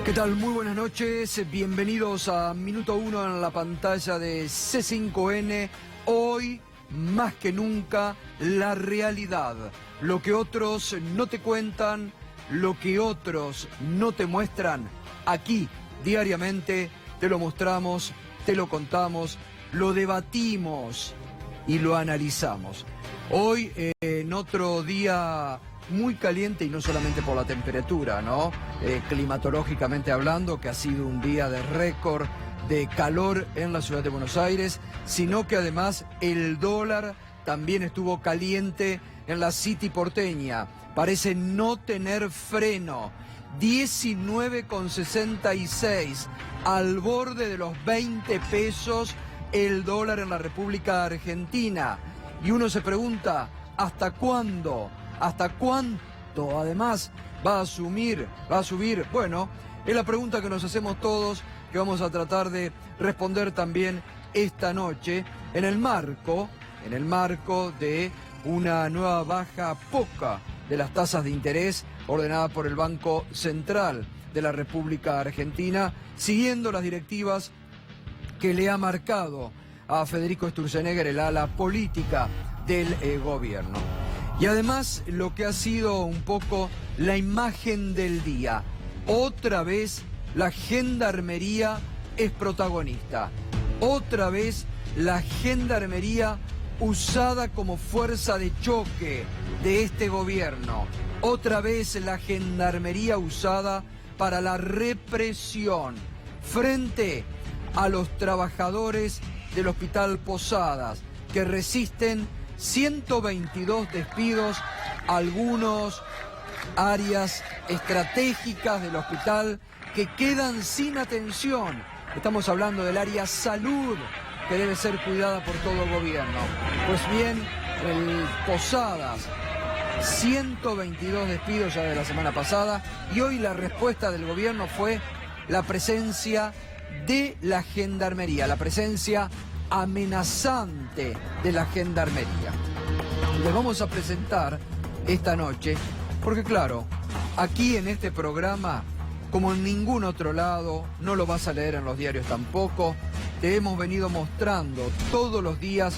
¿Qué tal? Muy buenas noches, bienvenidos a Minuto 1 en la pantalla de C5N. Hoy, más que nunca, la realidad. Lo que otros no te cuentan, lo que otros no te muestran, aquí, diariamente, te lo mostramos, te lo contamos, lo debatimos y lo analizamos. Hoy, en otro día muy caliente, y no solamente por la temperatura, ¿no? Climatológicamente hablando, que ha sido un día de récord de calor en la ciudad de Buenos Aires, sino que además el dólar también estuvo caliente en la City porteña. Parece no tener freno. 19,66, al borde de los 20 pesos el dólar en la República Argentina. Y uno se pregunta, ¿hasta cuándo? ¿Hasta cuánto, además, va a subir? Bueno, es la pregunta que nos hacemos todos, que vamos a tratar de responder también esta noche, en el marco de una nueva baja poca de las tasas de interés ordenada por el Banco Central de la República Argentina, siguiendo las directivas que le ha marcado a Federico Sturzenegger el ala política del gobierno. Y además lo que ha sido un poco la imagen del día. Otra vez la gendarmería es protagonista. Otra vez la gendarmería usada como fuerza de choque de este gobierno. Otra vez la gendarmería usada para la represión frente a los trabajadores del Hospital Posadas, que resisten 122 despidos, algunos áreas estratégicas del hospital que quedan sin atención. Estamos hablando del área salud, que debe ser cuidada por todo el gobierno. Pues bien, el Posadas, 122 despidos ya de la semana pasada, y hoy la respuesta del gobierno fue la presencia de la gendarmería, la presencia amenazante de la gendarmería. Les vamos a presentar esta noche, porque claro, aquí en este programa, como en ningún otro lado, no lo vas a leer en los diarios tampoco, te hemos venido mostrando todos los días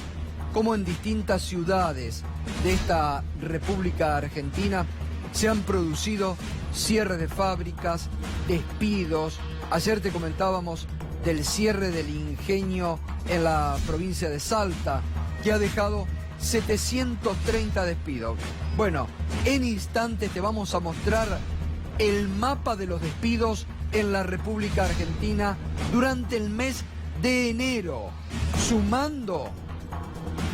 cómo en distintas ciudades de esta República Argentina se han producido cierres de fábricas, despidos. Ayer te comentábamos del cierre del ingenio en la provincia de Salta, que ha dejado 730 despidos. Bueno, en instantes te vamos a mostrar el mapa de los despidos en la República Argentina durante el mes de enero, sumando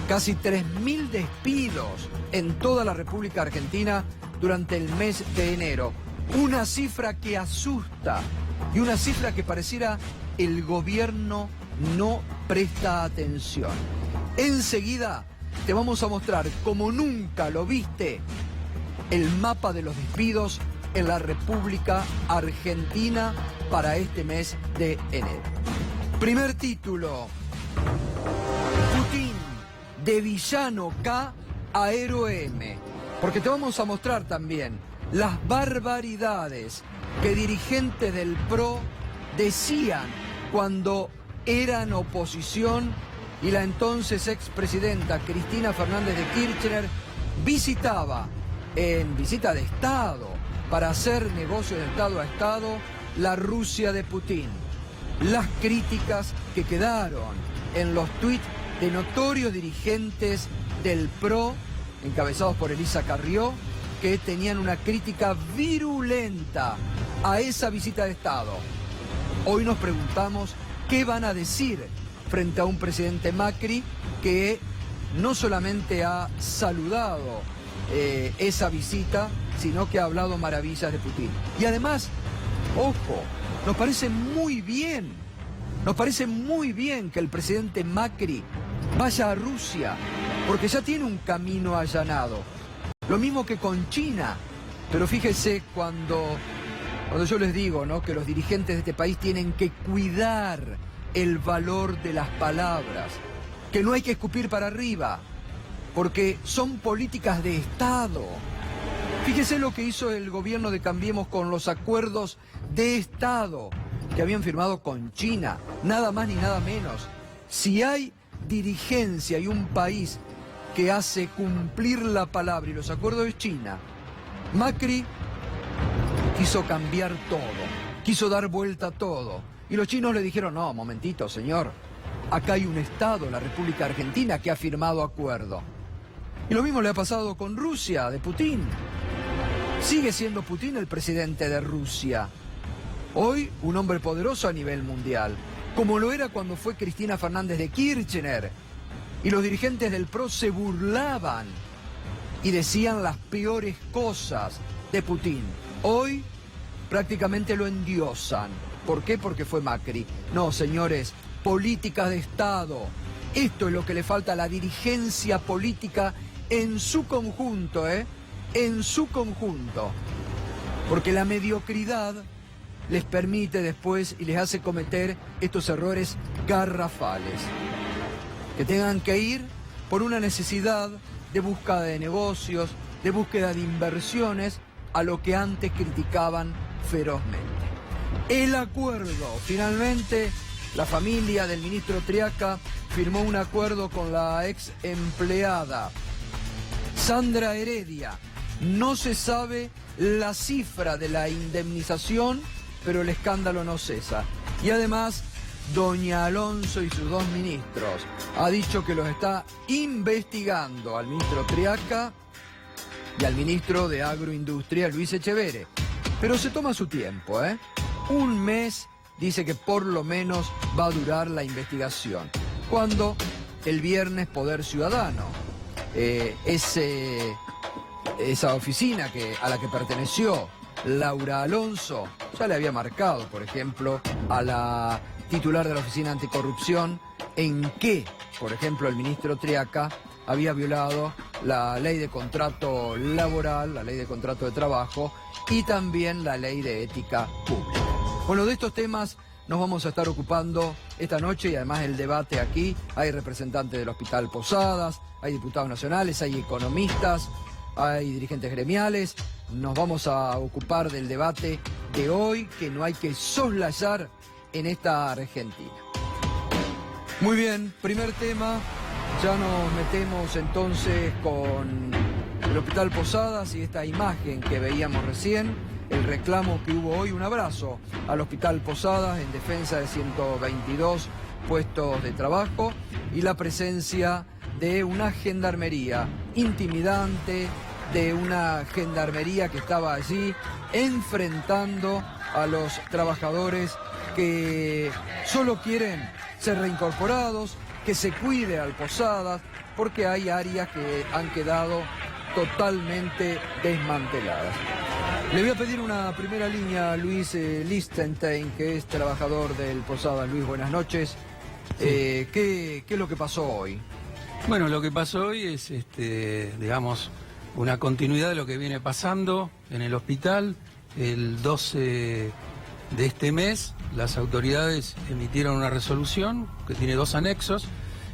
casi 3.000 despidos en toda la República Argentina durante el mes de enero. Una cifra que asusta y una cifra que pareciera el gobierno no presta atención. Enseguida te vamos a mostrar, como nunca lo viste, el mapa de los despidos en la República Argentina para este mes de enero. Primer título: Putin, de villano K a héroe M. Porque te vamos a mostrar también las barbaridades que dirigentes del PRO decían cuando eran oposición y la entonces expresidenta Cristina Fernández de Kirchner visitaba en visita de Estado para hacer negocios de Estado a Estado la Rusia de Putin. Las críticas que quedaron en los tuits de notorios dirigentes del PRO, encabezados por Elisa Carrió, que tenían una crítica virulenta a esa visita de Estado. Hoy nos preguntamos qué van a decir frente a un presidente Macri que no solamente ha saludado esa visita, sino que ha hablado maravillas de Putin. Y además, ojo, nos parece muy bien que el presidente Macri vaya a Rusia, porque ya tiene un camino allanado. Lo mismo que con China. Pero fíjese cuando yo les digo, ¿no?, que los dirigentes de este país tienen que cuidar el valor de las palabras, que no hay que escupir para arriba, porque son políticas de Estado. Fíjese lo que hizo el gobierno de Cambiemos con los acuerdos de Estado que habían firmado con China, nada más ni nada menos. Si hay dirigencia y un país que hace cumplir la palabra y los acuerdos de China, Macri quiso cambiar todo, quiso dar vuelta a todo. Y los chinos le dijeron, no, momentito, señor, acá hay un Estado, la República Argentina, que ha firmado acuerdo. Y lo mismo le ha pasado con Rusia, de Putin. Sigue siendo Putin el presidente de Rusia. Hoy un hombre poderoso a nivel mundial, como lo era cuando fue Cristina Fernández de Kirchner. Y los dirigentes del PRO se burlaban y decían las peores cosas de Putin. Hoy prácticamente lo endiosan. ¿Por qué? Porque fue Macri. No, señores, políticas de Estado. Esto es lo que le falta a la dirigencia política en su conjunto, en su conjunto. Porque la mediocridad les permite después y les hace cometer estos errores garrafales. Que tengan que ir por una necesidad de búsqueda de negocios, de búsqueda de inversiones, a lo que antes criticaban ferozmente. El acuerdo, finalmente, la familia del ministro Triaca firmó un acuerdo con la ex empleada Sandra Heredia. No se sabe la cifra de la indemnización, pero el escándalo no cesa. Y además, doña Alonso y sus dos ministros ha dicho que los está investigando al ministro Triaca y al ministro de Agroindustria, Luis Echeverre. Pero se toma su tiempo, Un mes dice que por lo menos va a durar la investigación. Cuando el viernes Poder Ciudadano, esa oficina a la que perteneció Laura Alonso, ya le había marcado, por ejemplo, a la titular de la Oficina Anticorrupción en que, por ejemplo, el ministro Triaca había violado la ley de contrato laboral, la ley de contrato de trabajo y también la ley de ética pública. Bueno, de estos temas nos vamos a estar ocupando esta noche y además el debate aquí. Hay representantes del Hospital Posadas, hay diputados nacionales, hay economistas, hay dirigentes gremiales. Nos vamos a ocupar del debate de hoy que no hay que soslayar en esta Argentina. Muy bien, primer tema. Ya nos metemos entonces con el Hospital Posadas y esta imagen que veíamos recién, el reclamo que hubo hoy, un abrazo al Hospital Posadas en defensa de 122 puestos de trabajo y la presencia de una gendarmería intimidante, de una gendarmería que estaba allí enfrentando a los trabajadores que solo quieren ser reincorporados, que se cuide al Posadas, porque hay áreas que han quedado totalmente desmanteladas. Le voy a pedir una primera línea a Luis Lichtenstein, que es trabajador del Posadas. Luis, buenas noches. Sí. ¿Qué es lo que pasó hoy? Bueno, lo que pasó hoy es, digamos, una continuidad de lo que viene pasando en el hospital. El 12 de este mes, las autoridades emitieron una resolución que tiene 2 anexos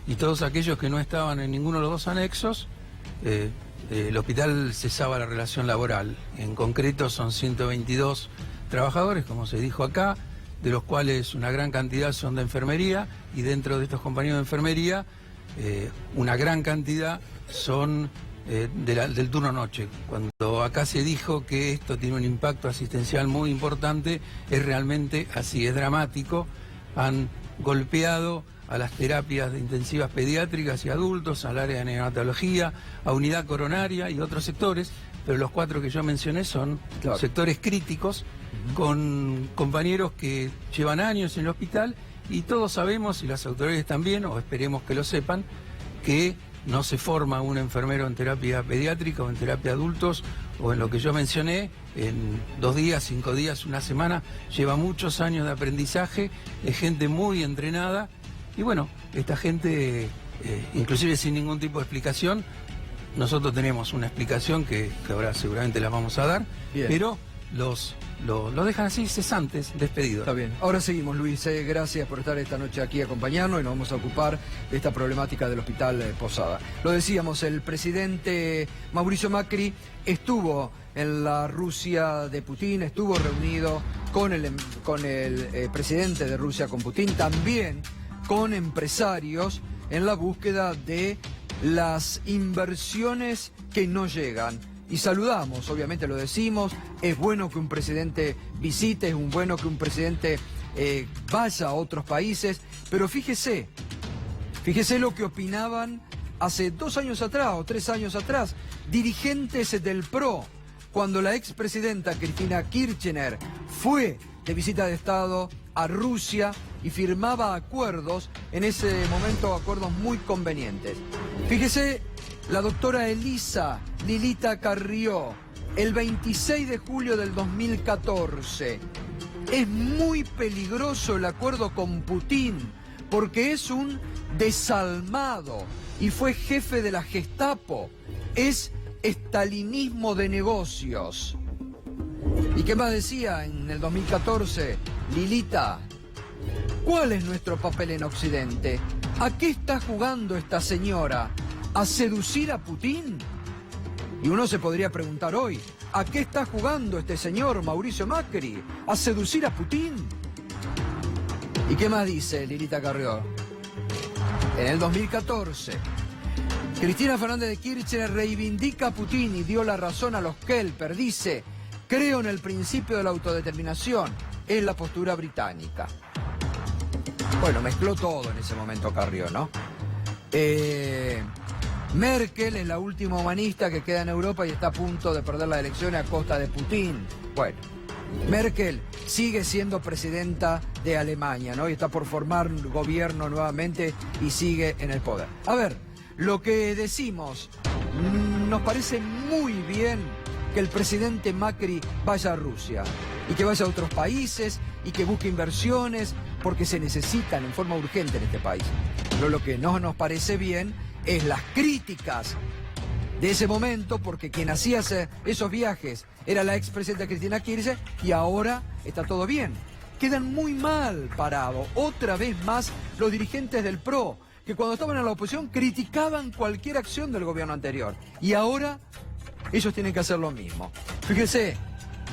y todos aquellos que no estaban en ninguno de los 2 anexos, el hospital cesaba la relación laboral. En concreto son 122 trabajadores, como se dijo acá, de los cuales una gran cantidad son de enfermería y dentro de estos compañeros de enfermería una gran cantidad son del turno noche. Cuando acá se dijo que esto tiene un impacto asistencial muy importante, es realmente así, es dramático. Han golpeado a las terapias intensivas pediátricas y adultos, al área de neonatología, a unidad coronaria y otros sectores, pero los 4 que yo mencioné son sectores críticos, con compañeros que llevan años en el hospital y todos sabemos, y las autoridades también, o esperemos que lo sepan, que no se forma un enfermero en terapia pediátrica o en terapia adultos o en lo que yo mencioné en 2 días, 5 días, una semana. Lleva muchos años de aprendizaje, es gente muy entrenada y bueno, esta gente, inclusive sin ningún tipo de explicación, nosotros tenemos una explicación que ahora seguramente la vamos a dar, bien, pero los dejan así cesantes, despedidos. Está bien. Ahora seguimos, Luis. Gracias por estar esta noche aquí acompañarnos y nos vamos a ocupar de esta problemática del Hospital Posada. Lo decíamos, el presidente Mauricio Macri estuvo en la Rusia de Putin, estuvo reunido con el presidente de Rusia, con Putin, también con empresarios en la búsqueda de las inversiones que no llegan. Y saludamos, obviamente lo decimos, es bueno que un presidente visite, es bueno que un presidente vaya a otros países, pero fíjese lo que opinaban hace 2 años atrás o 3 años atrás, dirigentes del PRO, cuando la expresidenta Cristina Kirchner fue de visita de Estado a Rusia y firmaba acuerdos, en ese momento acuerdos muy convenientes. Fíjese, la doctora Lilita Carrió, el 26 de julio del 2014, es muy peligroso el acuerdo con Putin porque es un desalmado y fue jefe de la Gestapo, es estalinismo de negocios. ¿Y qué más decía en el 2014? Lilita, ¿cuál es nuestro papel en Occidente? ¿A qué está jugando esta señora? ¿A seducir a Putin? Y uno se podría preguntar hoy, ¿a qué está jugando este señor Mauricio Macri? ¿A seducir a Putin? ¿Y qué más dice Lilita Carrió? En el 2014, Cristina Fernández de Kirchner reivindica a Putin y dio la razón a los Kelper. Dice, creo en el principio de la autodeterminación, es la postura británica. Bueno, mezcló todo en ese momento Carrió, ¿no? Merkel es la última humanista que queda en Europa y está a punto de perder las elecciones a costa de Putin. Bueno, Merkel sigue siendo presidenta de Alemania, ¿no? Y está por formar un gobierno nuevamente y sigue en el poder. A ver, lo que decimos, nos parece muy bien que el presidente Macri vaya a Rusia y que vaya a otros países y que busque inversiones porque se necesitan en forma urgente en este país. Pero lo que no nos parece bien es las críticas de ese momento, porque quien hacía esos viajes era la expresidenta Cristina Kirchner y ahora está todo bien. Quedan muy mal parados, otra vez más, los dirigentes del PRO, que cuando estaban en la oposición criticaban cualquier acción del gobierno anterior. Y ahora ellos tienen que hacer lo mismo. Fíjese,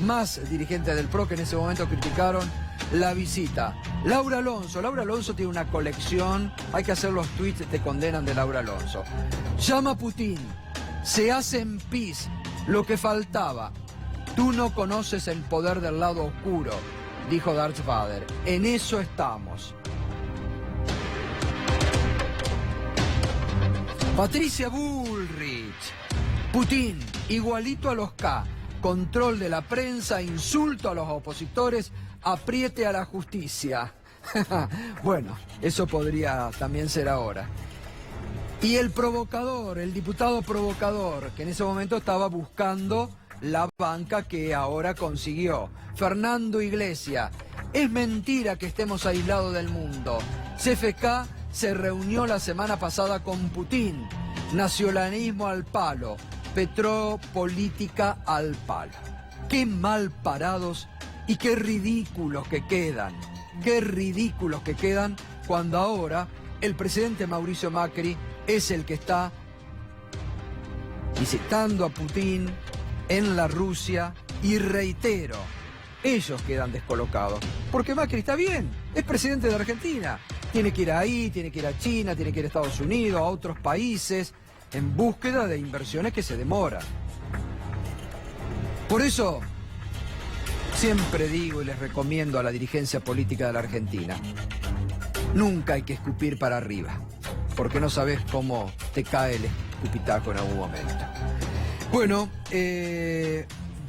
más dirigentes del PRO que en ese momento criticaron la visita. Laura Alonso tiene una colección, hay que hacer los tweets, te condenan de Laura Alonso. Llama a Putin, se hace en pis, lo que faltaba. Tú no conoces el poder del lado oscuro, dijo Darth Vader. En eso estamos. Patricia Bullrich, Putin, igualito a los K, control de la prensa, insulto a los opositores, apriete a la justicia. Bueno, eso podría también ser ahora. Y el provocador, el diputado provocador, que en ese momento estaba buscando la banca que ahora consiguió. Fernando Iglesias, es mentira que estemos aislados del mundo. CFK se reunió la semana pasada con Putin. Nacionalismo al palo, petropolítica al palo. Qué mal parados y qué ridículos que quedan. Qué ridículos que quedan cuando ahora el presidente Mauricio Macri es el que está visitando a Putin en la Rusia y reitero, ellos quedan descolocados. Porque Macri está bien, es presidente de Argentina. Tiene que ir ahí, tiene que ir a China, tiene que ir a Estados Unidos, a otros países, en búsqueda de inversiones que se demoran. Por eso, siempre digo y les recomiendo a la dirigencia política de la Argentina, nunca hay que escupir para arriba, porque no sabes cómo te cae el escupitajo en algún momento. Bueno,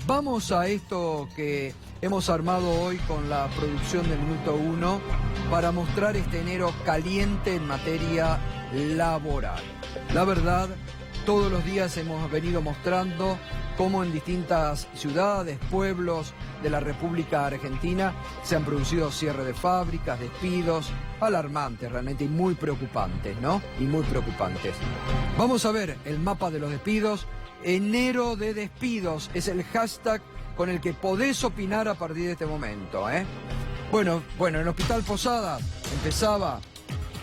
vamos a esto que hemos armado hoy con la producción de Minuto 1 para mostrar este enero caliente en materia laboral. La verdad, todos los días hemos venido mostrando cómo en distintas ciudades, pueblos de la República Argentina se han producido cierre de fábricas, despidos, alarmantes realmente y muy preocupantes, ¿no? Y muy preocupantes. Vamos a ver el mapa de los despidos. Enero de despidos es el hashtag con el que podés opinar a partir de este momento, ¿eh? Bueno, en el Hospital Posadas empezaba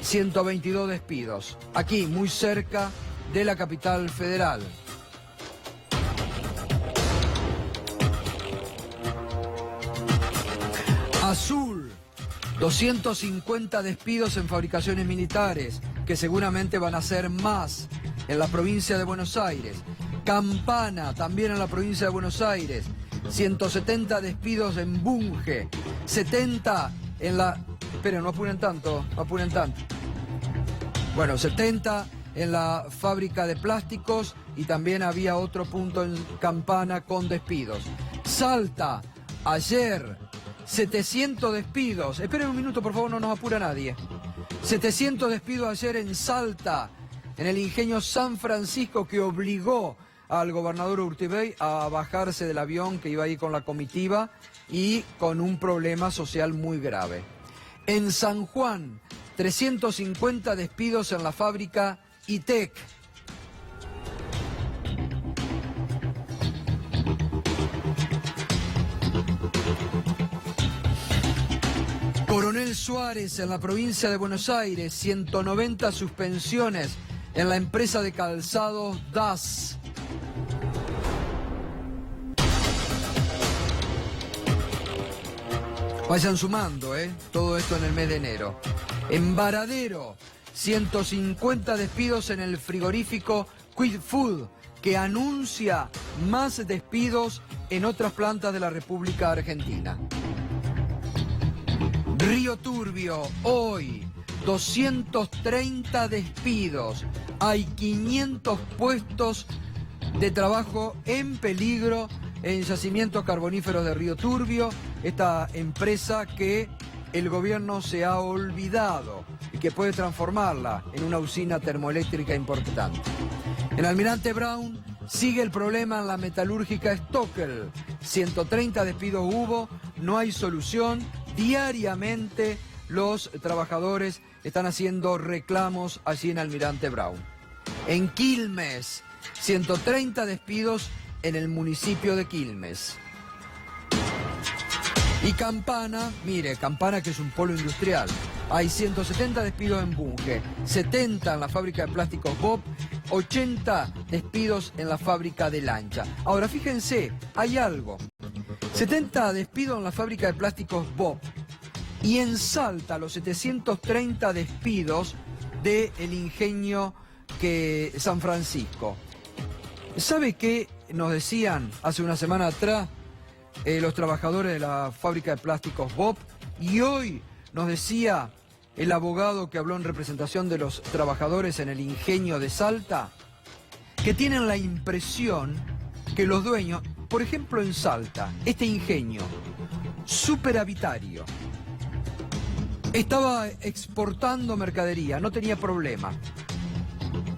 122 despidos, aquí muy cerca de la capital federal. Azul, 250 despidos en fabricaciones militares, que seguramente van a ser más en la provincia de Buenos Aires. Campana, también en la provincia de Buenos Aires, 170 despidos en Bunge, 70 en la... Esperen, no apuren tanto, no apuren tanto. Bueno, 70 en la fábrica de plásticos y también había otro punto en Campana con despidos. Salta, ayer, 700 despidos. Esperen un minuto, por favor, no nos apura nadie. 700 despidos ayer en Salta, en el ingenio San Francisco, que obligó al gobernador Urtubey a bajarse del avión que iba ahí con la comitiva y con un problema social muy grave. En San Juan, 350 despidos en la fábrica ITEC. Coronel Suárez, en la provincia de Buenos Aires, 190 suspensiones en la empresa de calzados DAS. Vayan sumando, todo esto en el mes de enero. En Varadero, 150 despidos en el frigorífico Quick Food, que anuncia más despidos en otras plantas de la República Argentina. Río Turbio, hoy, 230 despidos. Hay 500 puestos de trabajo en peligro en yacimientos carboníferos de Río Turbio, esta empresa que el gobierno se ha olvidado y que puede transformarla en una usina termoeléctrica importante. En Almirante Brown sigue el problema en la metalúrgica Stockel. 130 despidos hubo, no hay solución. Diariamente los trabajadores están haciendo reclamos allí en Almirante Brown. En Quilmes, 130 despidos en el municipio de Quilmes. Y Campana, mire, Campana, que es un polo industrial. Hay 170 despidos en Bunge, 70 en la fábrica de plásticos Bob, 80 despidos en la fábrica de Lancha. Ahora fíjense, hay algo. 70 despidos en la fábrica de plásticos Bob. Y en Salta los 730 despidos del ingenio San Francisco. ¿Sabe qué nos decían hace una semana atrás los trabajadores de la fábrica de plásticos Bob? Y hoy nos decía el abogado que habló en representación de los trabajadores en el ingenio de Salta, que tienen la impresión que los dueños, por ejemplo en Salta, este ingenio superavitario, estaba exportando mercadería, no tenía problema.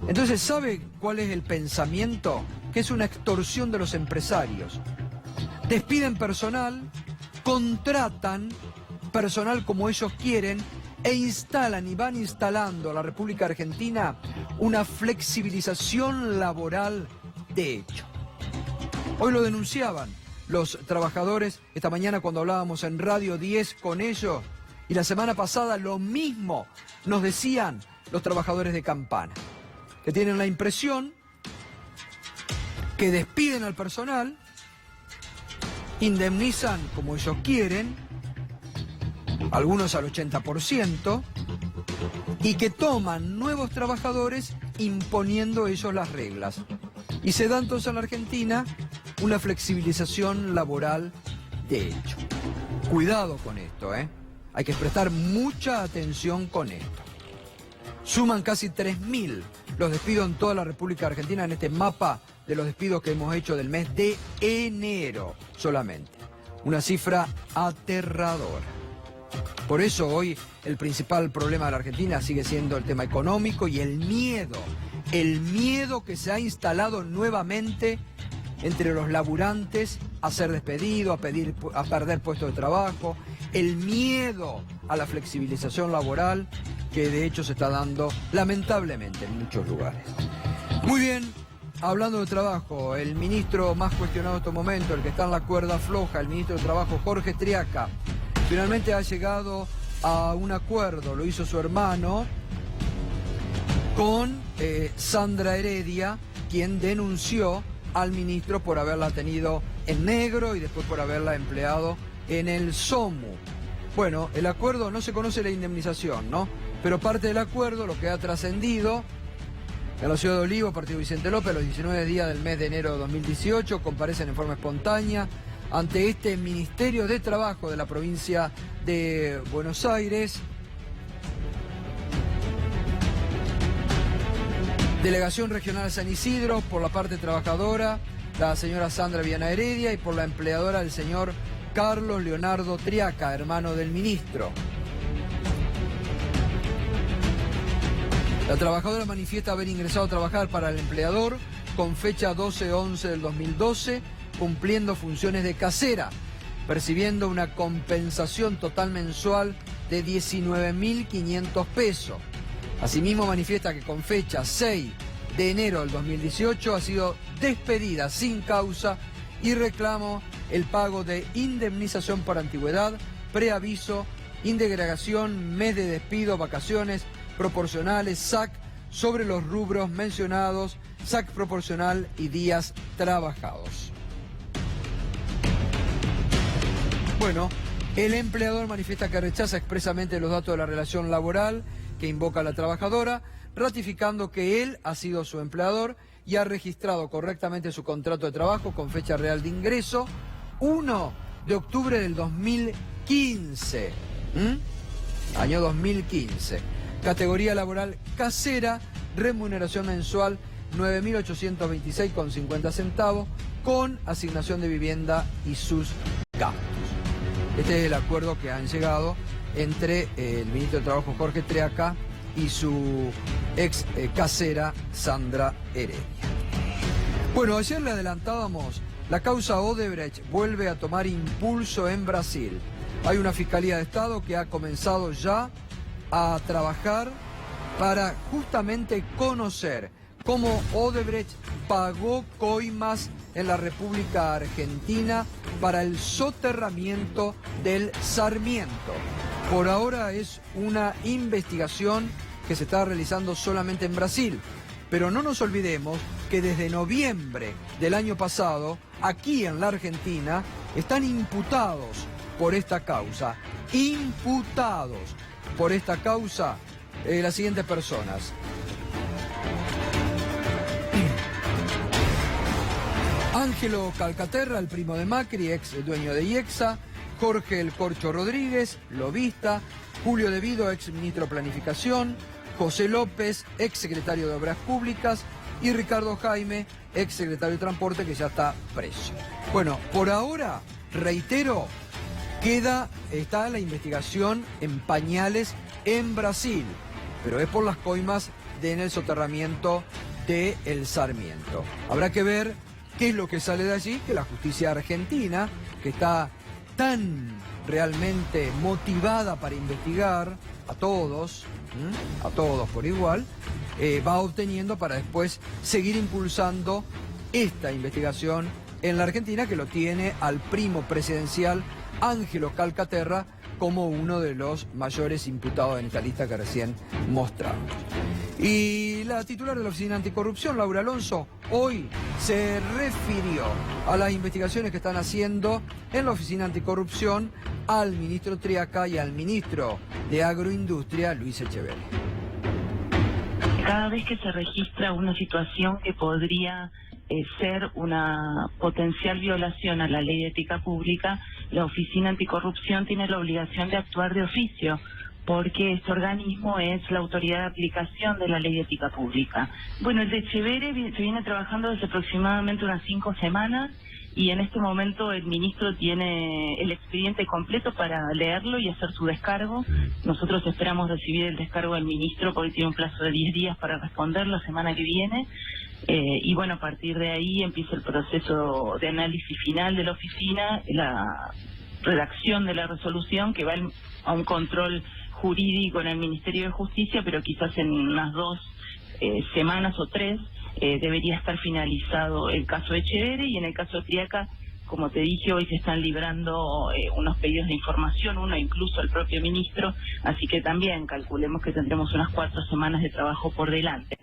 Entonces, ¿sabe cuál es el pensamiento? Que es una extorsión de los empresarios. Despiden personal, contratan personal como ellos quieren e instalan y van instalando a la República Argentina una flexibilización laboral de hecho. Hoy lo denunciaban los trabajadores esta mañana cuando hablábamos en Radio 10 con ellos, y la semana pasada lo mismo nos decían los trabajadores de Campana, que tienen la impresión que despiden al personal, indemnizan como ellos quieren, algunos al 80%, y que toman nuevos trabajadores imponiendo ellos las reglas. Y se da entonces en la Argentina una flexibilización laboral de hecho. Cuidado con esto, Hay que prestar mucha atención con esto. Suman casi 3.000 los despidos en toda la República Argentina en este mapa de los despidos que hemos hecho del mes de enero solamente. Una cifra aterradora. Por eso hoy el principal problema de la Argentina sigue siendo el tema económico y el miedo que se ha instalado nuevamente entre los laburantes a ser despedidos, a perder puestos de trabajo, el miedo a la flexibilización laboral que de hecho se está dando lamentablemente en muchos lugares. Muy bien, hablando de trabajo, el ministro más cuestionado en estos momentos, el que está en la cuerda floja, el ministro de Trabajo, Jorge Triaca, finalmente ha llegado a un acuerdo, lo hizo su hermano, con Sandra Heredia, quien denunció al ministro por haberla tenido en negro y después por haberla empleado en el SOMU. Bueno, el acuerdo, no se conoce la indemnización, ¿no? Pero parte del acuerdo, lo que ha trascendido, en la ciudad de Olivo, partido Vicente López, los 19 días del mes de enero de 2018, comparecen en forma espontánea ante este Ministerio de Trabajo de la provincia de Buenos Aires. Delegación Regional San Isidro, por la parte trabajadora, la señora Sandra Viana Heredia, y por la empleadora, el señor Carlos Leonardo Triaca, hermano del ministro. La trabajadora manifiesta haber ingresado a trabajar para el empleador con fecha 12/11 del 2012, cumpliendo funciones de casera, percibiendo una compensación total mensual de 19.500 pesos. Asimismo manifiesta que con fecha 6 de enero del 2018 ha sido despedida sin causa y reclama el pago de indemnización por antigüedad, preaviso, indemnización, mes de despido, vacaciones proporcionales, SAC, sobre los rubros mencionados, SAC proporcional y días trabajados. Bueno, el empleador manifiesta que rechaza expresamente los datos de la relación laboral que invoca la trabajadora, ratificando que él ha sido su empleador y ha registrado correctamente su contrato de trabajo con fecha real de ingreso 1 de octubre del 2015. Año 2015. Categoría laboral casera, remuneración mensual 9.826,50 centavos, con asignación de vivienda y sus gastos. Este es el acuerdo que han llegado entre el ministro de Trabajo Jorge Triaca y su ex casera Sandra Heredia. Bueno, ayer le adelantábamos, la causa Odebrecht vuelve a tomar impulso en Brasil. Hay una Fiscalía de Estado que ha comenzado ya a trabajar para justamente conocer cómo Odebrecht pagó coimas en la República Argentina para el soterramiento del Sarmiento. Por ahora es una investigación que se está realizando solamente en Brasil, pero no nos olvidemos que desde noviembre del año pasado, aquí en la Argentina, están imputados por esta causa. Imputados por esta causa las siguientes personas. Ángelo Calcaterra, el primo de Macri, ex dueño de IEXA. Jorge El Corcho Rodríguez, lobista. Julio De Vido, ex ministro de Planificación. José López, ex secretario de Obras Públicas. Y Ricardo Jaime, ex secretario de Transporte, que ya está preso. Bueno, por ahora, reitero, está la investigación en pañales en Brasil, pero es por las coimas en el soterramiento de El Sarmiento. Habrá que ver qué es lo que sale de allí, que la justicia argentina, que está tan realmente motivada para investigar a todos por igual, va obteniendo para después seguir impulsando esta investigación en la Argentina, que lo tiene al primo presidencial Ángelo Calcaterra como uno de los mayores imputados en esta lista que recién mostramos. Y la titular de la Oficina Anticorrupción, Laura Alonso, hoy se refirió a las investigaciones que están haciendo en la Oficina Anticorrupción al ministro Triaca y al ministro de Agroindustria, Luis Echeverri. Cada vez que se registra una situación que podría ser una potencial violación a la ley de ética pública, la Oficina Anticorrupción tiene la obligación de actuar de oficio, porque este organismo es la autoridad de aplicación de la ley de ética pública. Bueno, el de Echeverri se viene trabajando desde aproximadamente unas 5 semanas y en este momento el ministro tiene el expediente completo para leerlo y hacer su descargo. Nosotros esperamos recibir el descargo del ministro porque tiene un plazo de 10 días para responder la semana que viene. Y bueno, a partir de ahí empieza el proceso de análisis final de la oficina, la redacción de la resolución que va a un control jurídico en el Ministerio de Justicia, pero quizás en unas 2 semanas o 3 debería estar finalizado el caso Echeverri, y en el caso Triaca, como te dije, hoy se están librando unos pedidos de información, uno incluso al propio ministro, así que también calculemos que tendremos unas 4 semanas de trabajo por delante.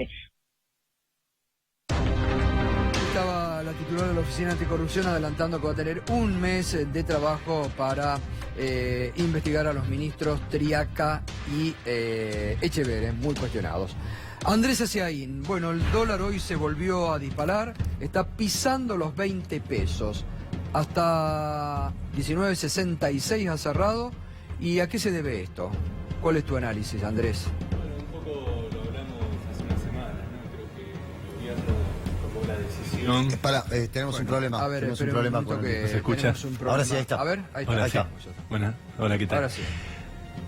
Estaba la titular de la Oficina Anticorrupción adelantando que va a tener un mes de trabajo para investigar a los ministros Triaca y Echeverri, muy cuestionados. Andrés Aciaín, bueno, el dólar hoy se volvió a disparar, está pisando los 20 pesos. Hasta 19.66 ha cerrado. ¿Y a qué se debe esto? ¿Cuál es tu análisis, Andrés? Bueno, un poco lo hablamos hace una semana, ¿no? Creo que el gobierno tomó la decisión. Tenemos un problema. A ver, tenemos un espera problema minuto con que ¿se escucha? tenemos un problema. Ahora sí, ahí está. A ver, ahí está. Ahora Ahí sí. está. Bueno, hola, ¿qué tal? Ahora sí.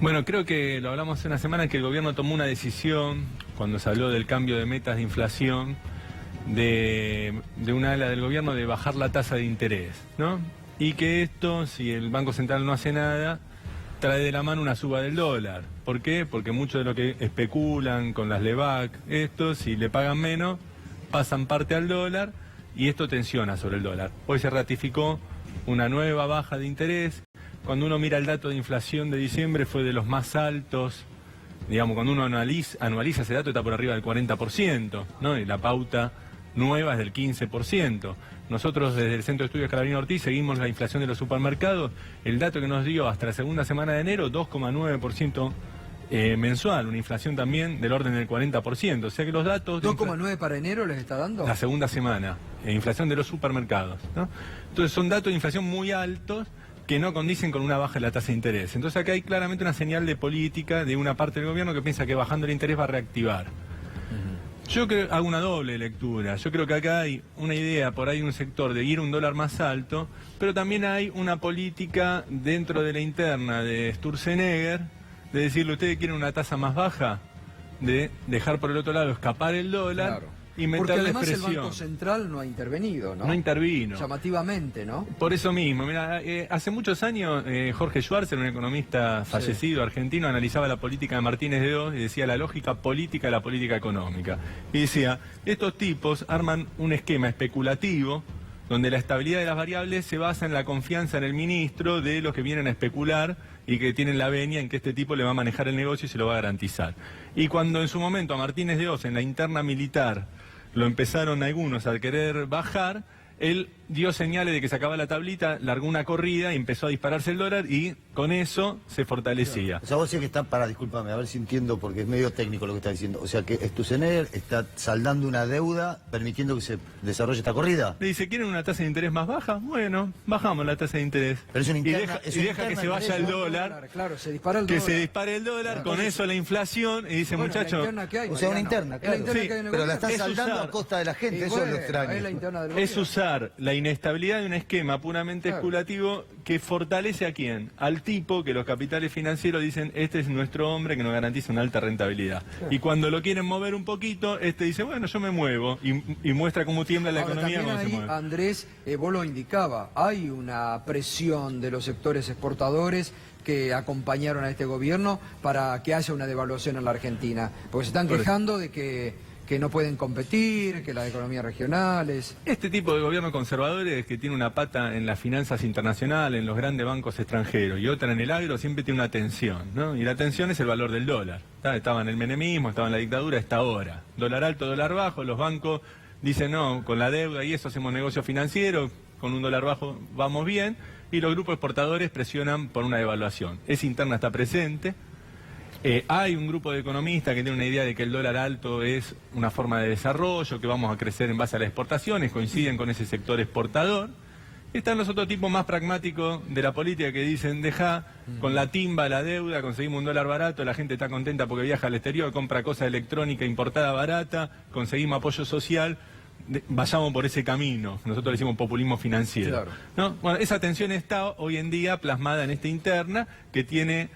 Bueno, creo que lo hablamos hace una semana, que el gobierno tomó una decisión cuando se habló del cambio de metas de inflación de una ala del gobierno de bajar la tasa de interés, ¿no? Y que esto, si el Banco Central no hace nada, trae de la mano una suba del dólar. ¿Por qué? Porque mucho de lo que especulan con las LEVAC, esto, si le pagan menos, pasan parte al dólar y esto tensiona sobre el dólar. Hoy se ratificó una nueva baja de interés. Cuando uno mira el dato de inflación de diciembre fue de los más altos, digamos, cuando uno anualiza ese dato está por arriba del 40%, ¿no? Y la pauta nueva es del 15%. Nosotros desde el Centro de Estudios Carolina Ortiz seguimos la inflación de los supermercados. El dato que nos dio hasta la segunda semana de enero, 2,9% mensual, una inflación también del orden del 40%. O sea que los datos... 2,9 para enero les está dando. La segunda semana, inflación de los supermercados, ¿no? Entonces son datos de inflación muy altos que no condicen con una baja de la tasa de interés. Entonces acá hay claramente una señal de política de una parte del gobierno que piensa que bajando el interés va a reactivar. Yo creo, hago una doble lectura. Yo creo que acá hay una idea por ahí en un sector de ir a un dólar más alto, pero también hay una política dentro de la interna de Sturzenegger de decirle, ¿ustedes quieren una tasa más baja? De dejar por el otro lado escapar el dólar. Claro. Y porque además presión. el Banco Central no ha intervenido, ¿no? No intervino. Llamativamente, ¿no? Por eso mismo, mira, hace muchos años Jorge Schwarzer, un economista fallecido argentino, analizaba la política de Martínez de Oz y decía la lógica política de la política económica. Y decía, estos tipos arman un esquema especulativo donde la estabilidad de las variables se basa en la confianza en el ministro de los que vienen a especular y que tienen la venia en que este tipo le va a manejar el negocio y se lo va a garantizar. Y cuando en su momento a Martínez de Oz, en la interna militar, lo empezaron algunos a querer bajar, él dio señales de que se acababa la tablita, largó una corrida y empezó a dispararse el dólar y con eso se fortalecía. O sea, vos decís que está, discúlpame, a ver si entiendo porque es medio técnico lo que está diciendo. O sea, que Sturzenegger está saldando una deuda permitiendo que se desarrolle esta corrida. Le dice, ¿quieren una tasa de interés más baja? Bueno, bajamos la tasa de interés. Pero es una interna, y deja que se vaya el dólar. Claro, se dispara el que dólar. se dispare el dólar, con eso la inflación, y dice, bueno, muchachos... O sea, una interna, claro. Sí, pero la están saldando a costa de la gente, eso es lo extraño. Es usar la inestabilidad de un esquema puramente especulativo que fortalece ¿a quién? Al tipo que los capitales financieros dicen, este es nuestro hombre que nos garantiza una alta rentabilidad. Y cuando lo quieren mover un poquito, este dice, bueno, yo me muevo, y muestra cómo tiembla la economía cuando se mueve. Andrés, vos lo indicaba, hay una presión de los sectores exportadores que acompañaron a este gobierno para que haya una devaluación en la Argentina, porque se están quejando de que no pueden competir, que las economías regionales... Este tipo de gobierno conservador es que tiene una pata en las finanzas internacionales, en los grandes bancos extranjeros, y otra en el agro, siempre tiene una tensión, ¿no? Y la tensión es el valor del dólar. Estaba en el menemismo, estaba en la dictadura, está ahora. Dólar alto, dólar bajo, los bancos dicen, no, con la deuda y eso hacemos negocio financiero, con un dólar bajo vamos bien, y los grupos exportadores presionan por una devaluación. Esa interna está presente. Hay un grupo de economistas que tiene una idea de que el dólar alto es una forma de desarrollo, que vamos a crecer en base a las exportaciones, coinciden con ese sector exportador. Están los otros tipos más pragmáticos de la política que dicen, deja con la timba la deuda, conseguimos un dólar barato, la gente está contenta porque viaja al exterior, compra cosa electrónica importada barata, conseguimos apoyo social, vayamos por ese camino. Nosotros le decimos populismo financiero. Claro. ¿No? Bueno, esa tensión está hoy en día plasmada en esta interna que tiene...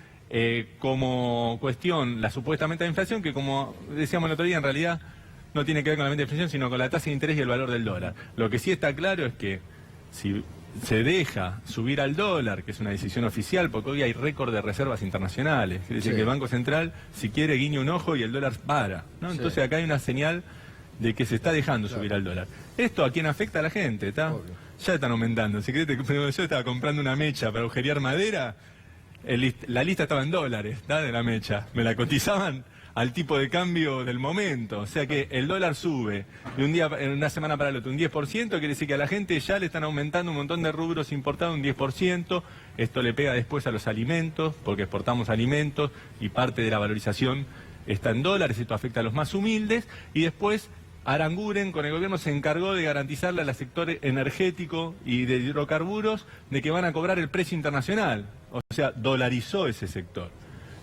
como cuestión la supuestamente de inflación, que como decíamos el otro día, en realidad no tiene que ver con la inflación, sino con la tasa de interés y el valor del dólar. Lo que sí está claro es que si se deja subir al dólar, que es una decisión oficial, porque hoy hay récord de reservas internacionales, es decir, que el Banco Central, si quiere, guiña un ojo y el dólar para, ¿no? Entonces acá hay una señal de que se está dejando subir al dólar. ¿Esto a quién afecta? A la gente, ¿está? Ya están aumentando. Si querés, yo estaba comprando una mecha para agujerear madera, la lista estaba en dólares, ¿está? De la mecha. Me la cotizaban al tipo de cambio del momento. O sea que el dólar sube de un día, en una semana para el otro, un 10%, quiere decir que a la gente ya le están aumentando un montón de rubros importados un 10%. Esto le pega después a los alimentos, porque exportamos alimentos y parte de la valorización está en dólares. Esto afecta a los más humildes. Y después Aranguren con el gobierno se encargó de garantizarle al sector energético y de hidrocarburos de que van a cobrar el precio internacional. O sea, dolarizó ese sector.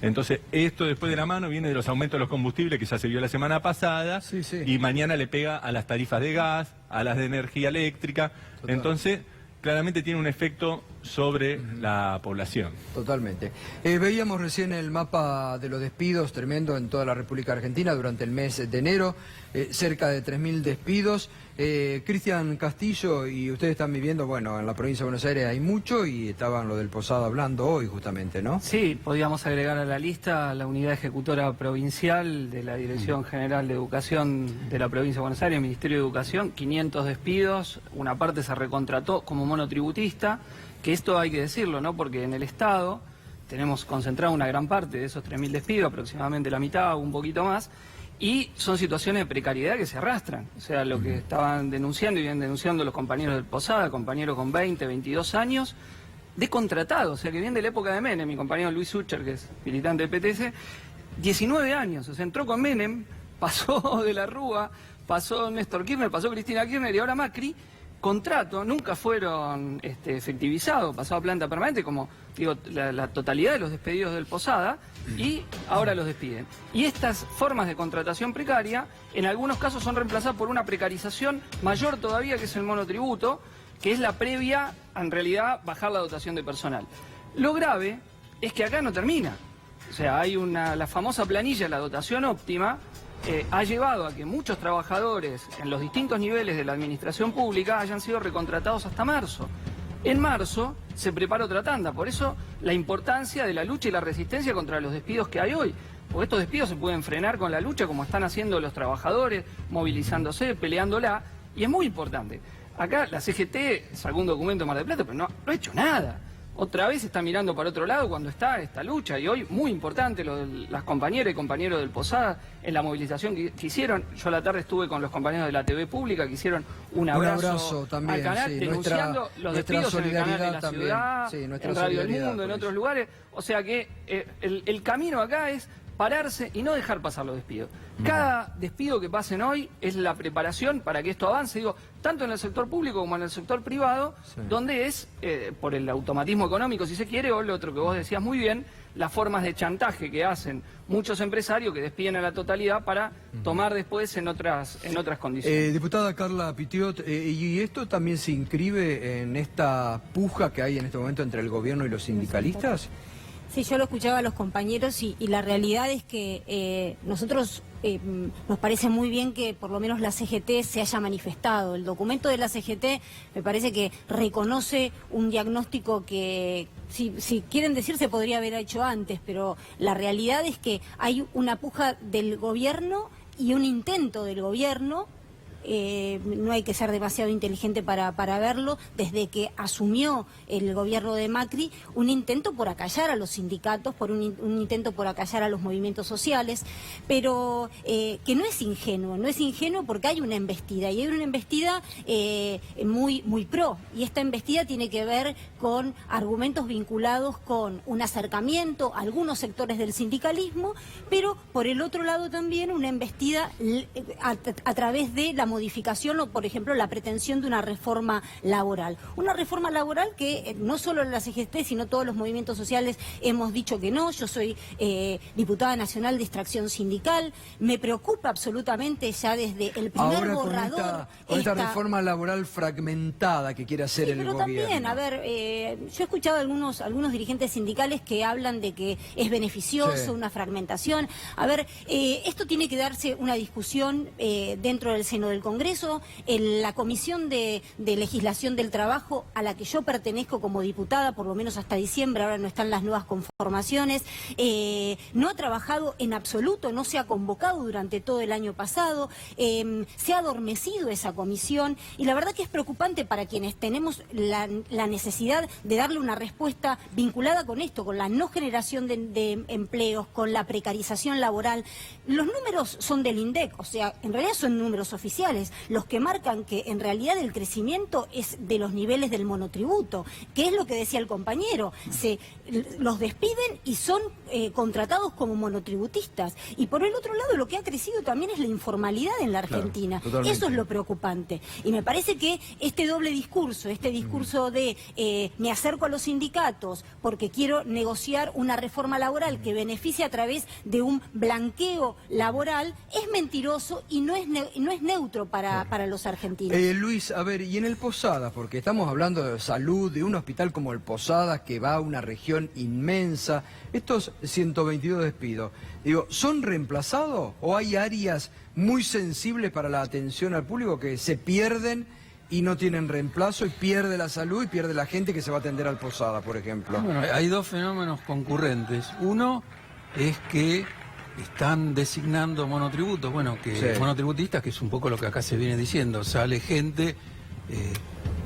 Entonces, esto después de la mano viene de los aumentos de los combustibles que ya se vio la semana pasada, y mañana le pega a las tarifas de gas, a las de energía eléctrica. Total. Entonces, claramente tiene un efecto sobre la población. Totalmente. Veíamos recién el mapa de los despidos tremendo en toda la República Argentina durante el mes de enero, cerca de 3.000 despidos. Cristian Castillo, y ustedes están viviendo, bueno, en la provincia de Buenos Aires hay mucho, y estaban lo del Posada hablando hoy justamente, ¿no? Sí, podíamos agregar a la lista la unidad ejecutora provincial de la Dirección General de Educación de la provincia de Buenos Aires, Ministerio de Educación, 500 despidos, una parte se recontrató como monotributista, que esto hay que decirlo, ¿no? Porque en el Estado tenemos concentrado una gran parte de esos 3.000 despidos, aproximadamente la mitad o un poquito más, y son situaciones de precariedad que se arrastran. O sea, lo que estaban denunciando y vienen denunciando los compañeros del Posada, compañeros con 20, 22 años, de contratado, o sea, que viene de la época de Menem, mi compañero Luis Sucher, que es militante del PTS, 19 años, o sea, entró con Menem, pasó de la Rúa, pasó Néstor Kirchner, pasó Cristina Kirchner y ahora Macri, contrato, nunca fueron efectivizados, pasó a planta permanente, como digo, la totalidad de los despedidos del Posada, y ahora los despiden. Y estas formas de contratación precaria, en algunos casos son reemplazadas por una precarización mayor todavía, que es el monotributo, que es la previa, en realidad, bajar la dotación de personal. Lo grave es que acá no termina. O sea, hay la famosa planilla, la dotación óptima, ha llevado a que muchos trabajadores en los distintos niveles de la administración pública hayan sido recontratados hasta marzo. En marzo se prepara otra tanda, por eso la importancia de la lucha y la resistencia contra los despidos que hay hoy. Porque estos despidos se pueden frenar con la lucha, como están haciendo los trabajadores, movilizándose, peleándola, y es muy importante. Acá la CGT sacó un documento de Mar del Plata, pero no ha hecho nada. Otra vez está mirando para otro lado cuando está esta lucha, y hoy muy importante lo de las compañeras y compañeros del Posada en la movilización que hicieron. Yo a la tarde estuve con los compañeros de la TV pública que hicieron un abrazo también, al canal, denunciando los despidos en el canal de la también, ciudad, en Radio del Mundo, en otros lugares. O sea que el camino acá es pararse y no dejar pasar los despidos. Cada despido que pasen hoy es la preparación para que esto avance, digo, tanto en el sector público como en el sector privado, donde es, por el automatismo económico, si se quiere, o lo otro que vos decías muy bien, las formas de chantaje que hacen muchos empresarios que despiden a la totalidad para tomar después en otras condiciones. Diputada Carla Pitiot, ¿y esto también se inscribe en esta puja que hay en este momento entre el gobierno y los sindicalistas? Sí, yo lo escuchaba a los compañeros y la realidad es que nosotros nos parece muy bien que por lo menos la CGT se haya manifestado. El documento de la CGT me parece que reconoce un diagnóstico que, si quieren decir, se podría haber hecho antes, pero la realidad es que hay una puja del gobierno y un intento del gobierno. No hay que ser demasiado inteligente para verlo, desde que asumió el gobierno de Macri, un intento por acallar a los sindicatos, por un intento por acallar a los movimientos sociales, pero que no es ingenuo porque hay una embestida, y hay una embestida muy pro, y esta embestida tiene que ver con argumentos vinculados con un acercamiento a algunos sectores del sindicalismo, pero por el otro lado también una embestida a través de la modificación o, por ejemplo, la pretensión de una reforma laboral. Una reforma laboral que no solo la CGT, sino todos los movimientos sociales hemos dicho que no. Yo soy diputada nacional de extracción sindical. Me preocupa absolutamente ya desde el primer borrador. Con esta reforma laboral fragmentada que quiere hacer el gobierno. Pero también, a ver, yo he escuchado algunos dirigentes sindicales que hablan de que es beneficioso, una fragmentación. A ver, esto tiene que darse una discusión dentro del seno del Congreso, en la Comisión de Legislación del Trabajo, a la que yo pertenezco como diputada, por lo menos hasta diciembre, ahora no están las nuevas conformaciones, no ha trabajado en absoluto, no se ha convocado durante todo el año pasado, se ha adormecido esa comisión, y la verdad que es preocupante para quienes tenemos la necesidad de darle una respuesta vinculada con esto, con la no generación de empleos, con la precarización laboral. Los números son del INDEC, o sea, en realidad son números oficiales, los que marcan que en realidad el crecimiento es de los niveles del monotributo, que es lo que decía el compañero, los despiden y son contratados como monotributistas. Y por el otro lado, lo que ha crecido también es la informalidad en la Argentina. Claro, eso es lo preocupante. Y me parece que este doble discurso, este discurso de me acerco a los sindicatos porque quiero negociar una reforma laboral que beneficie a través de un blanqueo laboral, es mentiroso y no es neutro para los argentinos. Luis, a ver, y en el Posadas, porque estamos hablando de salud, de un hospital como el Posadas que va a una región inmensa, estos 122 despidos, digo, ¿son reemplazados o hay áreas muy sensibles para la atención al público que se pierden y no tienen reemplazo y pierde la salud y pierde la gente que se va a atender al Posadas, por ejemplo? Bueno, hay dos fenómenos concurrentes. Uno es que están designando monotributos, bueno, que monotributistas, que es un poco lo que acá se viene diciendo, sale gente,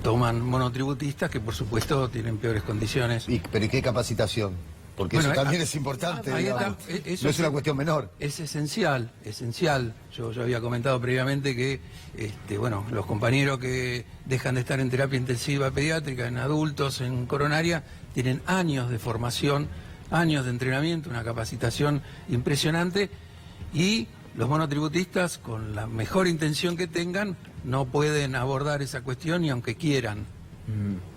toman monotributistas que por supuesto tienen peores condiciones. ¿Pero y qué capacitación? Porque Bueno, eso también es importante, digamos. Eso no es una cuestión menor. Es esencial, esencial. Yo había comentado previamente que bueno, los compañeros que dejan de estar en terapia intensiva pediátrica, en adultos, en coronaria, tienen años de formación, años de entrenamiento, una capacitación impresionante, y los monotributistas, con la mejor intención que tengan, no pueden abordar esa cuestión ni aunque quieran.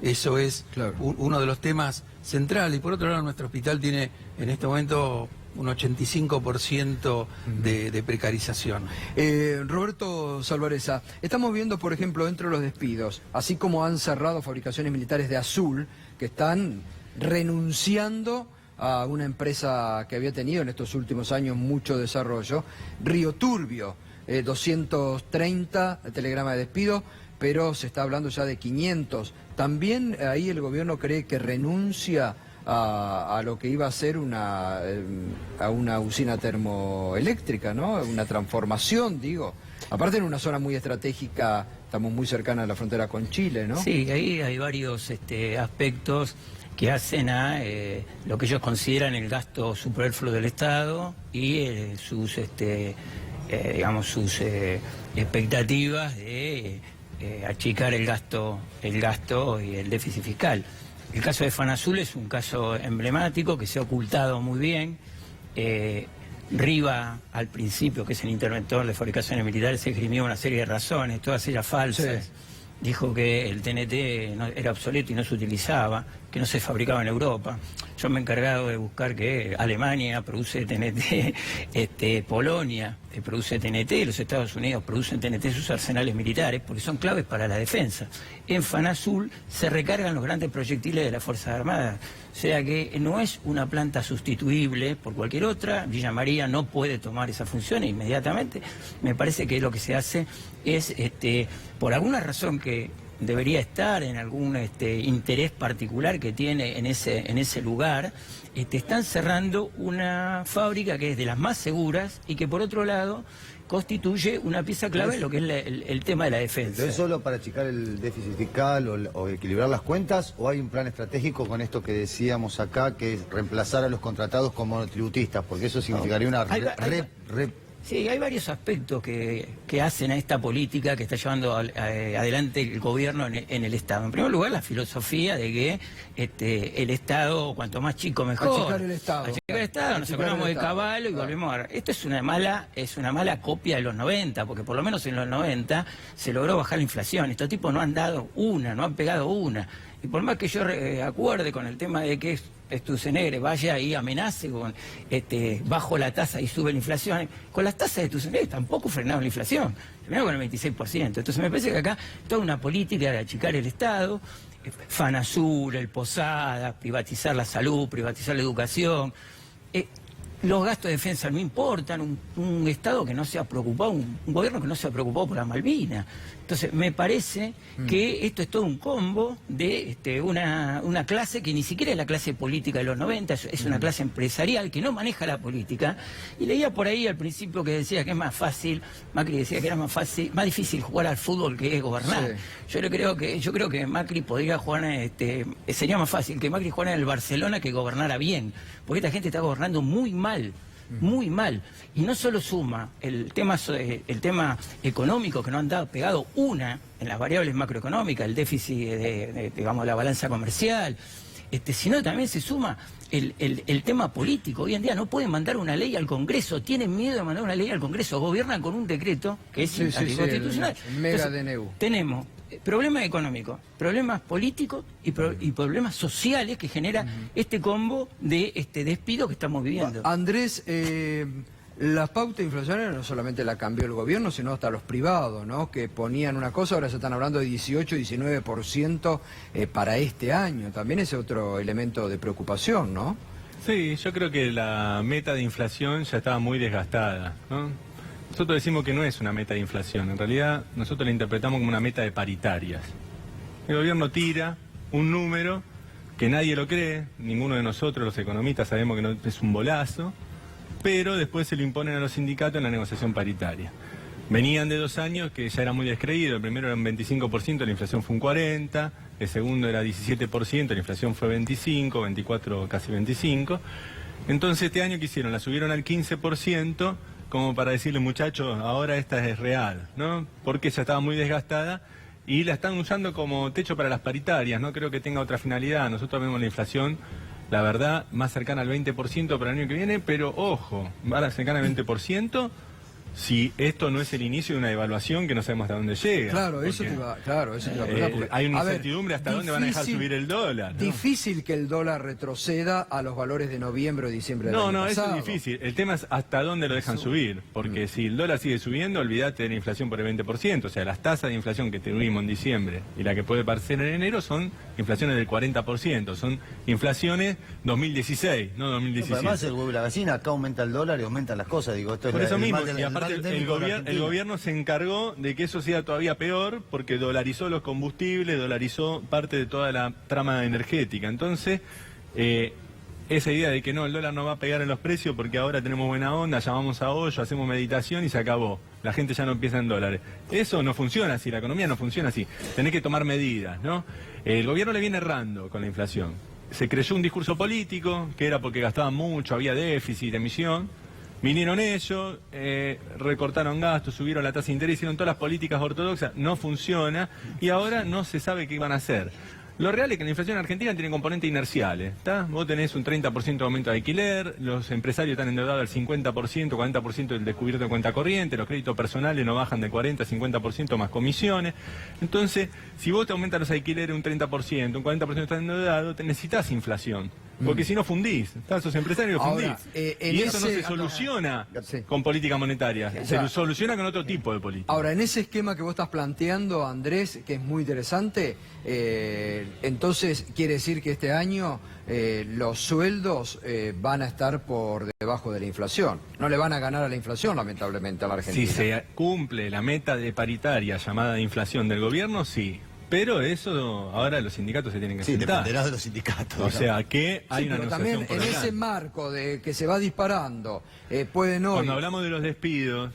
Eso es uno de los temas centrales. Y por otro lado, nuestro hospital tiene en este momento un 85% de precarización. Roberto Salvarezza, estamos viendo, por ejemplo, dentro de los despidos, así como han cerrado fabricaciones militares de Azul, que están renunciando a una empresa que había tenido en estos últimos años mucho desarrollo, Río Turbio, 230 telegramas de despido, pero se está hablando ya de 500. También ahí el gobierno cree que renuncia a lo que iba a ser a una usina termoeléctrica, ¿no? Una transformación, digo. Aparte en una zona muy estratégica, estamos muy cercanos a la frontera con Chile, ¿no? Sí, ahí hay varios aspectos que hacen a lo que ellos consideran el gasto superfluo del Estado y sus expectativas de achicar el gasto y el déficit fiscal. El caso de Fanazul es un caso emblemático que se ha ocultado muy bien. Riva, al principio, que es el interventor de fabricaciones militares, se esgrimió una serie de razones, todas ellas falsas. Sí. Dijo que el TNT era obsoleto y no se utilizaba, que no se fabricaba en Europa. Yo me he encargado de buscar que Alemania produce TNT, Polonia produce TNT, los Estados Unidos producen TNT en sus arsenales militares, porque son claves para la defensa. En Fanazul se recargan los grandes proyectiles de las Fuerzas Armadas. O sea que no es una planta sustituible por cualquier otra. Villa María no puede tomar esa función inmediatamente. Me parece que lo que se hace es, por alguna razón que debería estar en algún interés particular que tiene en ese lugar, están cerrando una fábrica que es de las más seguras y que por otro lado constituye una pieza clave en lo que es el tema de la defensa. ¿Es solo para achicar el déficit fiscal o equilibrar las cuentas, o hay un plan estratégico con esto que decíamos acá, que es reemplazar a los contratados como monotributistas? Porque eso significaría una Sí, hay varios aspectos que hacen a esta política que está llevando adelante el gobierno en el Estado. En primer lugar, la filosofía de que el Estado, cuanto más chico, mejor. Achicar el Estado. Achicar el Estado, nos sacamos de caballo y volvemos a... Esto es una mala copia de los 90, porque por lo menos en los 90 se logró bajar la inflación. Estos tipos no han dado una, no han pegado una. Y por más que yo acuerde con el tema de que Sturzenegger vaya y amenace con bajo la tasa y sube la inflación, con las tasas de Sturzenegger tampoco frenaron la inflación, frenaron con el 26%. Entonces me parece que acá toda una política de achicar el Estado, Fanazul, el Posadas, privatizar la salud, privatizar la educación. los gastos de defensa no importan, un Estado que no se ha preocupado, un gobierno que no se ha preocupado por la Malvinas. Entonces, me parece que esto es todo un combo de una clase que ni siquiera es la clase política de los 90, es una clase empresarial que no maneja la política. Y leía por ahí al principio que decía que es más fácil, Macri decía que era más difícil jugar al fútbol que gobernar. Sí. Yo creo que Macri podría jugar, sería más fácil que Macri jugara en el Barcelona que gobernara bien, porque esta gente está gobernando muy mal. Muy mal. Y no solo suma el tema económico, que no han pegado en las variables macroeconómicas, el déficit de digamos, la balanza comercial, sino también se suma el tema político. Hoy en día no pueden mandar una ley al Congreso, tienen miedo de mandar una ley al Congreso, gobiernan con un decreto que es anticonstitucional. Tenemos problemas económicos, problemas políticos y problemas sociales que genera este combo de despido que estamos viviendo. Andrés, la pauta inflacionaria no solamente la cambió el gobierno, sino hasta los privados, ¿no? Que ponían una cosa, ahora se están hablando de 18-19% para este año. También es otro elemento de preocupación, ¿no? Sí, yo creo que la meta de inflación ya estaba muy desgastada, ¿no? Nosotros decimos que no es una meta de inflación, en realidad nosotros la interpretamos como una meta de paritarias. El gobierno tira un número que nadie lo cree, ninguno de nosotros, los economistas, sabemos que no es un bolazo, pero después se lo imponen a los sindicatos en la negociación paritaria. Venían de 2 años que ya era muy descreído, el primero era un 25%, la inflación fue un 40%, el segundo era 17%, la inflación fue 25%, 24%, casi 25%. Entonces este año, ¿qué hicieron? La subieron al 15%, como para decirle, muchachos, ahora esta es real, ¿no? Porque ya estaba muy desgastada y la están usando como techo para las paritarias, no creo que tenga otra finalidad. Nosotros vemos la inflación, la verdad, más cercana al 20% para el año que viene, pero ojo, va a cercana al 20%. Si esto no es el inicio de una devaluación que no sabemos hasta dónde llega. Claro, eso te iba a preguntar. Porque, hay una incertidumbre hasta dónde van a dejar subir el dólar, ¿no? Difícil que el dólar retroceda a los valores de noviembre o diciembre del año pasado. Eso es difícil. El tema es hasta dónde lo dejan subir. Porque si el dólar sigue subiendo, olvídate de la inflación por el 20%. O sea, las tasas de inflación que tuvimos en diciembre y la que puede parecer en enero son inflaciones del 40%. Son inflaciones 2016, no 2017. Además, el huevo y la gallina, acá aumenta el dólar y aumentan las cosas. Digo, esto por es eso mismo, y aparte el gobierno se encargó de que eso sea todavía peor porque dolarizó los combustibles, dolarizó parte de toda la trama energética. Entonces, esa idea de que no, el dólar no va a pegar en los precios porque ahora tenemos buena onda, llamamos a hoyo, hacemos meditación y se acabó. La gente ya no empieza en dólares. Eso no funciona así, la economía no funciona así. Tenés que tomar medidas, ¿no? El gobierno le viene errando con la inflación. Se creyó un discurso político, que era porque gastaban mucho, había déficit de emisión. Vinieron ellos, recortaron gastos, subieron la tasa de interés, hicieron todas las políticas ortodoxas, no funciona y ahora no se sabe qué van a hacer. Lo real es que la inflación argentina tiene componentes inerciales, ¿está? Vos tenés un 30% de aumento de alquiler, los empresarios están endeudados al 50%, 40% del descubierto de cuenta corriente, los créditos personales no bajan de 40 a 50% más comisiones. Entonces, si vos te aumentas los alquileres un 30%, un 40% estás endeudado, te necesitas inflación. Porque si no fundís, esos empresarios fundís. Ahora, y eso no se soluciona con política monetaria, se soluciona con otro tipo de política. Ahora, en ese esquema que vos estás planteando, Andrés, que es muy interesante, entonces quiere decir que este año los sueldos van a estar por debajo de la inflación. No le van a ganar a la inflación, lamentablemente, a la Argentina. Si se cumple la meta de paritaria llamada de inflación del gobierno, sí. Pero eso ahora los sindicatos se tienen que sentar. Dependerá de los sindicatos. O sea que hay una pero negociación también en ese marco de que se va disparando, pueden hoy... Cuando hablamos de los despidos,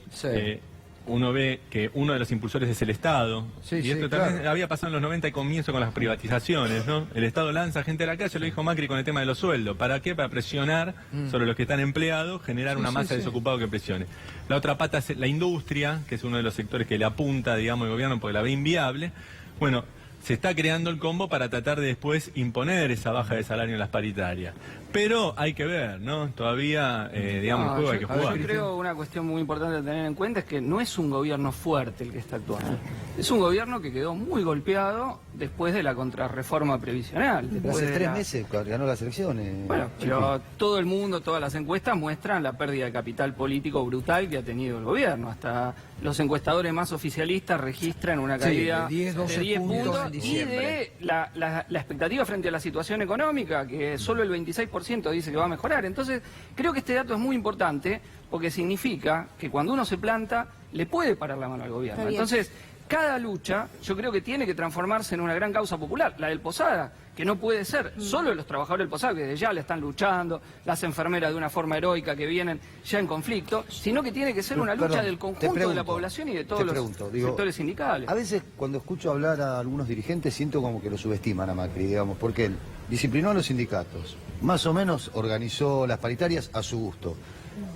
uno ve que uno de los impulsores es el Estado. Y esto también había pasado en los 90 y comienzo con las privatizaciones, ¿no? El Estado lanza gente a la calle, lo dijo Macri con el tema de los sueldos. ¿Para qué? Para presionar sobre los que están empleados, generar una masa de desocupados que presione. La otra pata es la industria, que es uno de los sectores que le apunta, digamos, el gobierno porque la ve inviable. Bueno, se está creando el combo para tratar de después imponer esa baja de salario en las paritarias. Pero hay que ver, ¿no? Todavía, digamos, el juego hay que jugar. Yo creo una cuestión muy importante a tener en cuenta es que no es un gobierno fuerte el que está actuando. Es un gobierno que quedó muy golpeado después de la contrarreforma previsional. Hace 3 meses ganó las elecciones. Bueno, pero todo el mundo, todas las encuestas muestran la pérdida de capital político brutal que ha tenido el gobierno. Hasta los encuestadores más oficialistas registran una caída de 10 puntos en diciembre. Y de la expectativa frente a la situación económica, que solo el 26% 10% dice que va a mejorar. Entonces, creo que este dato es muy importante porque significa que cuando uno se planta, le puede parar la mano al gobierno. Entonces, cada lucha, yo creo que tiene que transformarse en una gran causa popular, la del Posada, que no puede ser solo los trabajadores del Posada, que desde ya le están luchando, las enfermeras de una forma heroica que vienen ya en conflicto, sino que tiene que ser una lucha del conjunto de la población y de todos los sectores sindicales. A veces cuando escucho hablar a algunos dirigentes siento como que lo subestiman a Macri, digamos, porque él disciplinó a los sindicatos, más o menos organizó las paritarias a su gusto.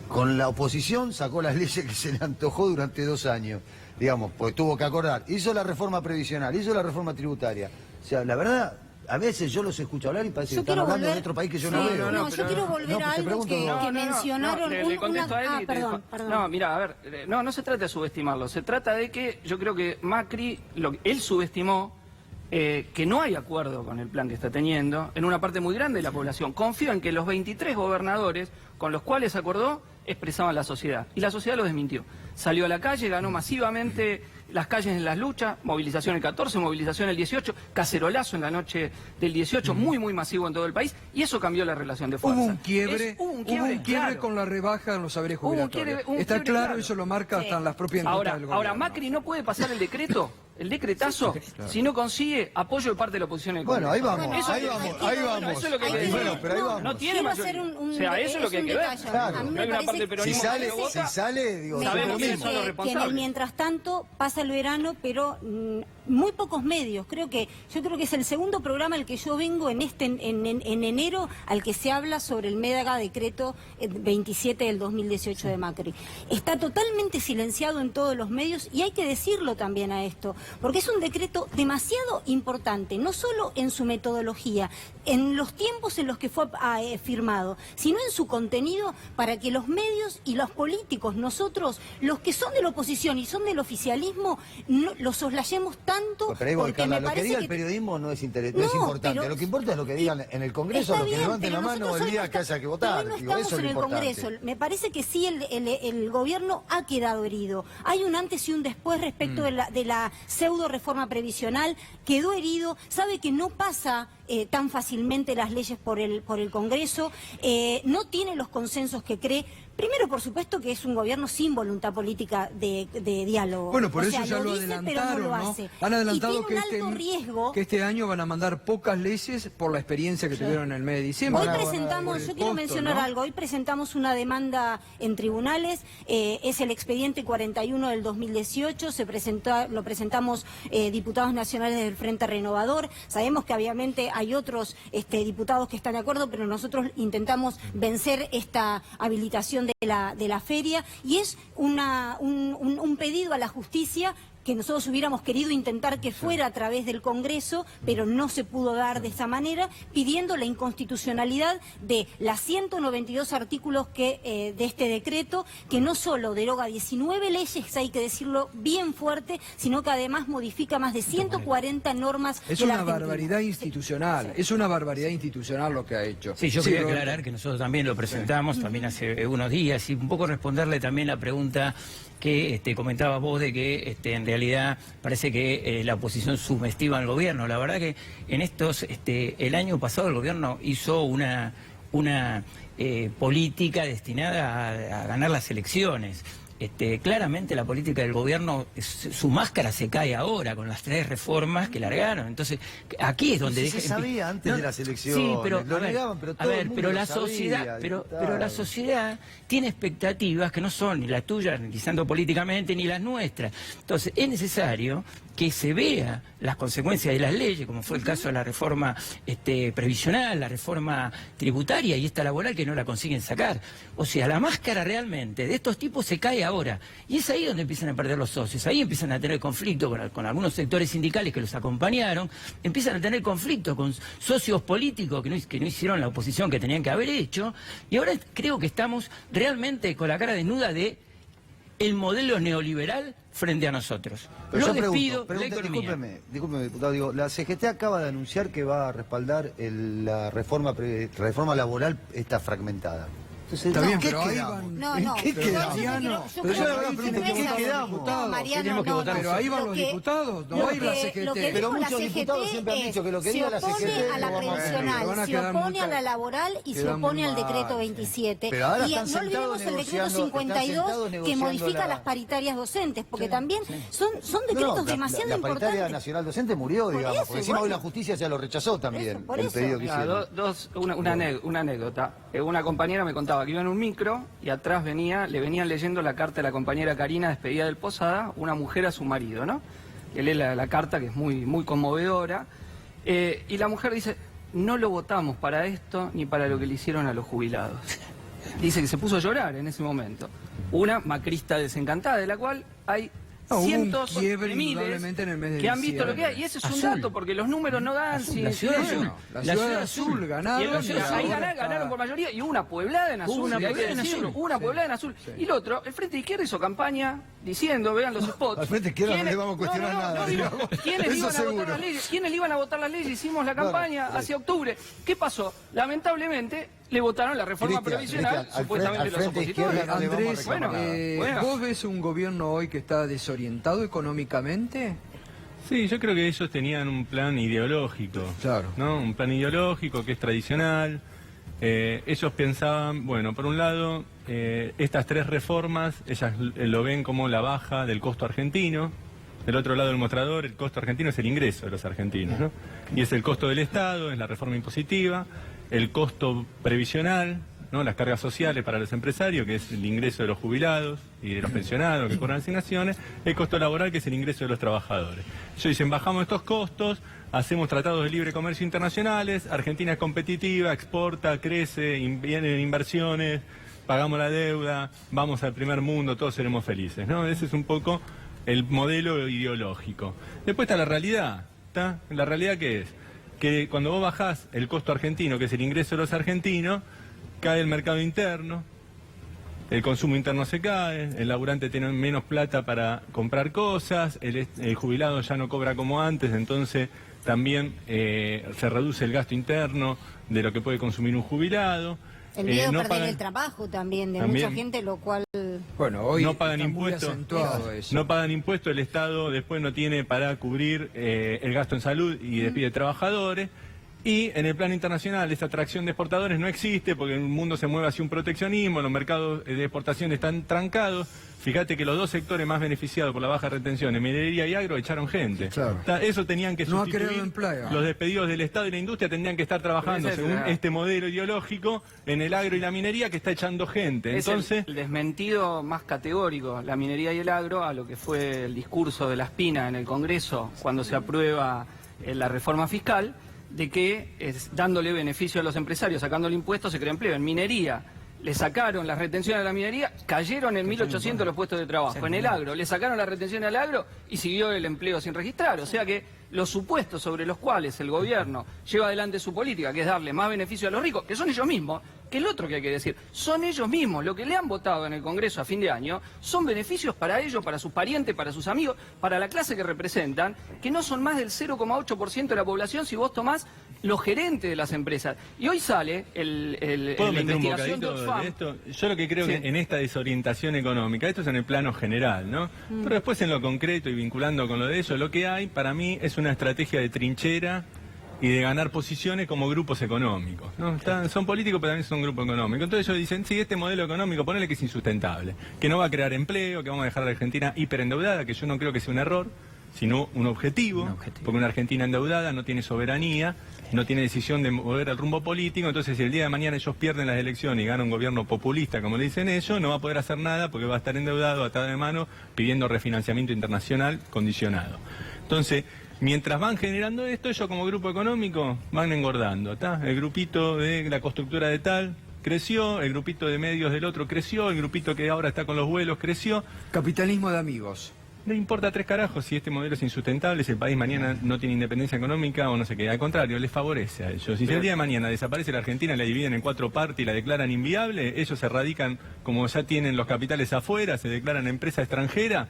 Con la oposición sacó las leyes que se le antojó durante 2 años, digamos, pues tuvo que acordar, hizo la reforma previsional, hizo la reforma tributaria. O sea, la verdad, a veces yo los escucho hablar y parece que están hablando de otro país que yo no veo. Yo quiero volver a algo que mencionaron. Le contesto a él perdón. No, mira, a ver, no se trata de subestimarlo, se trata de que yo creo que Macri, él subestimó que no hay acuerdo con el plan que está teniendo en una parte muy grande de la población. Confío en que los 23 gobernadores con los cuales acordó expresaban la sociedad. Y la sociedad lo desmintió. Salió a la calle, ganó masivamente las calles en las luchas, movilización el 14, movilización el 18, cacerolazo en la noche del 18, muy masivo en todo el país, y eso cambió la relación de fuerza. Hubo un quiebre claro. con la rebaja en los saberes jubilatorios. Está claro, eso lo marca hasta en las propias encuestas del gobierno. Ahora, Macri no puede pasar el decreto, el decretazo, si no consigue apoyo de parte de la oposición en el Congreso. Bueno, ahí vamos, ahí vamos. Eso es lo que hay que decir. Pero ahí vamos. No tiene mayoría. O sea, eso es lo que hay que ver. Claro. No hay una parte del peronismo si sale, digo, sabemos quiénes que son los responsables. mientras tanto pasa el verano, pero muy pocos medios. Yo creo que es el segundo programa al que yo vengo en enero al que se habla sobre el mega decreto 27 del 2018 de Macri. Está totalmente silenciado en todos los medios y hay que decirlo también a esto, porque es un decreto demasiado importante, no solo en su metodología, en los tiempos en los que fue firmado, sino en su contenido, para que los medios y los políticos, nosotros, los que son de la oposición y son del oficialismo, no los soslayemos tanto. Pero igual, porque Carla, me lo que parece diga el periodismo no es importante. Lo que importa es lo que digan en el Congreso, los que levanten la mano el día que haya que votar. No Digo, estamos eso es en lo el importante. Congreso. Me parece que sí el gobierno ha quedado herido. Hay un antes y un después respecto de la pseudo reforma previsional. Quedó herido, sabe que no pasa tan fácilmente las leyes por el Congreso, no tiene los consensos que cree. Primero, por supuesto, que es un gobierno sin voluntad política de diálogo. Bueno, por eso sea, ya lo dice, adelantaron, pero no lo ¿no? hace. Han adelantado y tiene un alto riesgo. que este año van a mandar pocas leyes por la experiencia que tuvieron en el mes de diciembre. Hoy presentamos, yo quiero mencionar algo, hoy presentamos una demanda en tribunales, es el expediente 41 del 2018, lo presentamos diputados nacionales del Frente Renovador. Sabemos que obviamente hay otros diputados que están de acuerdo, pero nosotros intentamos vencer esta habilitación de la feria, y es un pedido a la justicia que nosotros hubiéramos querido intentar que fuera a través del Congreso, pero no se pudo dar de esa manera, pidiendo la inconstitucionalidad de las 192 artículos de este decreto, que no solo deroga 19 leyes, hay que decirlo bien fuerte, sino que además modifica más de 140 normas. Es una barbaridad institucional, es una barbaridad institucional lo que ha hecho. Sí, yo quería aclarar que nosotros también lo presentamos, también hace unos días, y un poco responderle también la pregunta que comentabas vos de que en realidad parece que la oposición subestima al gobierno. La verdad que en el año pasado el gobierno hizo una política destinada a ganar las elecciones. Claramente la política del gobierno, su máscara se cae ahora con las 3 reformas que largaron. Entonces, aquí es donde... Se sabía antes de las elecciones, sí, pero, lo negaban, pero todo el mundo pero lo la sabía, sociedad, pero la sociedad tiene expectativas que no son ni las tuyas, analizando políticamente, ni las nuestras. Entonces, es necesario que se vea las consecuencias de las leyes, como fue el caso de la reforma previsional, la reforma tributaria y esta laboral, que no la consiguen sacar. O sea, la máscara realmente de estos tipos se cae ahora. Y es ahí donde empiezan a perder los socios, ahí empiezan a tener conflicto con algunos sectores sindicales que los acompañaron, empiezan a tener conflicto con socios políticos que no hicieron la oposición que tenían que haber hecho, y ahora creo que estamos realmente con la cara desnuda de el modelo neoliberal frente a nosotros. Pero Lo yo despido, pregunto, discúlpeme, diputado, digo, la CGT acaba de anunciar que va a respaldar la reforma laboral esta fragmentada. Entonces, Está bien, ¿qué pero ahí quedamos? van... No, ¿En no, qué yo quedamos? Mariano, yo pero creo yo ahora que pregunto, no ¿qué es así. quedamos? No, Mariano, Tenemos que votar. Pero ahí van Lo los que- diputados, no lo va a ir la que- CGT. lo que Pero dijo la muchos diputados siempre han dicho que lo que diga la se opone CGT a la lo vamos a ver. previsional, Van a se quedar opone muy a la mal. laboral y se Quedan opone muy al decreto mal, 27. Pero ahora Y están no olvidemos sentados el decreto negociando, 52 están sentados que negociando modifica la- las paritarias docentes, porque también son No, decretos la demasiado paritaria importantes. nacional docente murió, Por digamos, eso, porque encima hoy bueno. la justicia ya lo rechazó también, Por el eso. pedido que Claro, hicieron. una anécdota. Una compañera me contaba que iba en un micro y atrás le venían leyendo la carta de la compañera Karina, despedida del Posada, una mujer a su marido, ¿no? Que lee la carta, que es muy, muy conmovedora. Y la mujer dice, no lo votamos para esto ni para lo que le hicieron a los jubilados. Dice que se puso a llorar en ese momento. Una macrista desencantada, de la cual hay No, hubo un cientos quiebre de miles indudablemente en el mes de que han visto lo que diciembre. hay. Y ese es un Azul. dato, porque los números no dan. Azul, sin la ciudad silencio. azul. La ciudad azul ganaron. Y el otro, y ahí ahora ganaron está- por mayoría y una pueblada en azul. Una y hay que pueblada en decirlo, azul. una Sí. pueblada en azul. Sí. Y el otro, el Frente Izquierda hizo campaña diciendo, vean los spots. Al Frente Izquierda no ¿quiénes- le vamos a cuestionar nada, digo, digamos. ¿quiénes Eso iban a votar seguro. las leyes? ¿Quiénes le iban a votar las leyes? Hicimos la campaña hacia octubre. ¿Qué pasó? Lamentablemente le votaron la reforma Cristian, provisional, Cristian, supuestamente al los Frente opositores. Izquierda no le vamos a Andrés, reclamar nada. ¿vos ves un gobierno hoy que está desorientado económicamente? Sí, yo creo que ellos tenían un plan ideológico, Claro. ¿no? Un plan ideológico que es tradicional. Ellos pensaban, bueno, por un lado, estas tres reformas, ellas lo ven como la baja del costo argentino. Del otro lado del mostrador, el costo argentino es el ingreso de los argentinos, ¿no? Y es el costo del Estado, es la reforma impositiva, el costo previsional, ¿no? Las cargas sociales para los empresarios, que es el ingreso de los jubilados y de los pensionados que cobran asignaciones, el costo laboral, que es el ingreso de los trabajadores. Ellos dicen, bajamos estos costos, hacemos tratados de libre comercio internacionales, Argentina es competitiva, exporta, crece, vienen inversiones, pagamos la deuda, vamos al primer mundo, todos seremos felices, ¿no? Ese es un poco el modelo ideológico. Después está la realidad, ¿está? ¿La realidad qué es? Que cuando vos bajás el costo argentino, que es el ingreso de los argentinos, cae el mercado interno, el consumo interno se cae, el laburante tiene menos plata para comprar cosas, el jubilado ya no cobra como antes, entonces también se reduce el gasto interno de lo que puede consumir un jubilado. El miedo a no perder pagan- el trabajo también de También. mucha gente, lo cual... Bueno, hoy no pagan está muy impuestos, acentuado eso. no pagan impuestos, el Estado después no tiene para cubrir el gasto en salud y despide trabajadores. Y en el plano internacional esta atracción de exportadores no existe porque el mundo se mueve hacia un proteccionismo, los mercados de exportación están trancados. Fíjate que los dos sectores más beneficiados por la baja retención, en minería y agro, echaron gente. Claro. Eso tenían que No ha sustituir. creado empleo. Los despedidos del Estado y la industria tendrían que estar trabajando Ese es según la- este modelo ideológico en el agro y la minería que está echando gente. Es Entonces, el desmentido más categórico, la minería y el agro, a lo que fue el discurso de la Espina en el Congreso cuando se aprueba la reforma fiscal, de que dándole beneficio a los empresarios, sacándole impuestos, se crea empleo. En minería le sacaron las retenciones a la minería, cayeron en 1.800 los puestos de trabajo. En el agro le sacaron la retención al agro y siguió el empleo sin registrar. O sea que los supuestos sobre los cuales el gobierno lleva adelante su política, que es darle más beneficio a los ricos, que son ellos mismos, que el otro que hay que decir, son ellos mismos, lo que le han votado en el Congreso a fin de año, son beneficios para ellos, para sus parientes, para sus amigos, para la clase que representan, que no son más del 0,8% de la población si vos tomás los gerentes de las empresas. Y hoy sale ¿puedo la meter un investigación de bocadito Oxfam. de esto? Yo lo que creo Sí. que en esta desorientación económica, esto es en el plano general, ¿no? Pero después en lo concreto y vinculando con lo de ello, lo que hay para mí es una estrategia de trinchera y de ganar posiciones como grupos económicos, ¿no? Son políticos pero también son grupos económicos. Entonces ellos dicen, sí, este modelo económico, ponele que es insustentable, que no va a crear empleo, que vamos a dejar a la Argentina hiperendeudada, que yo no creo que sea un error, sino un objetivo, porque una Argentina endeudada no tiene soberanía, no tiene decisión de mover el rumbo político, entonces si el día de mañana ellos pierden las elecciones y ganan un gobierno populista, como le dicen ellos, no va a poder hacer nada porque va a estar endeudado, atado de mano, pidiendo refinanciamiento internacional condicionado. Entonces, mientras van generando esto, ellos como grupo económico van engordando, ¿tá? El grupito de la constructora de tal creció, el grupito de medios del otro creció, el grupito que ahora está con los vuelos creció. Capitalismo de amigos. No importa tres carajos si este modelo es insustentable, si el país mañana no tiene independencia económica o no sé qué. Al contrario, les favorece a ellos. Si el día de mañana desaparece la Argentina, la dividen en 4 partes y la declaran inviable, ellos se radican, como ya tienen los capitales afuera, se declaran empresa extranjera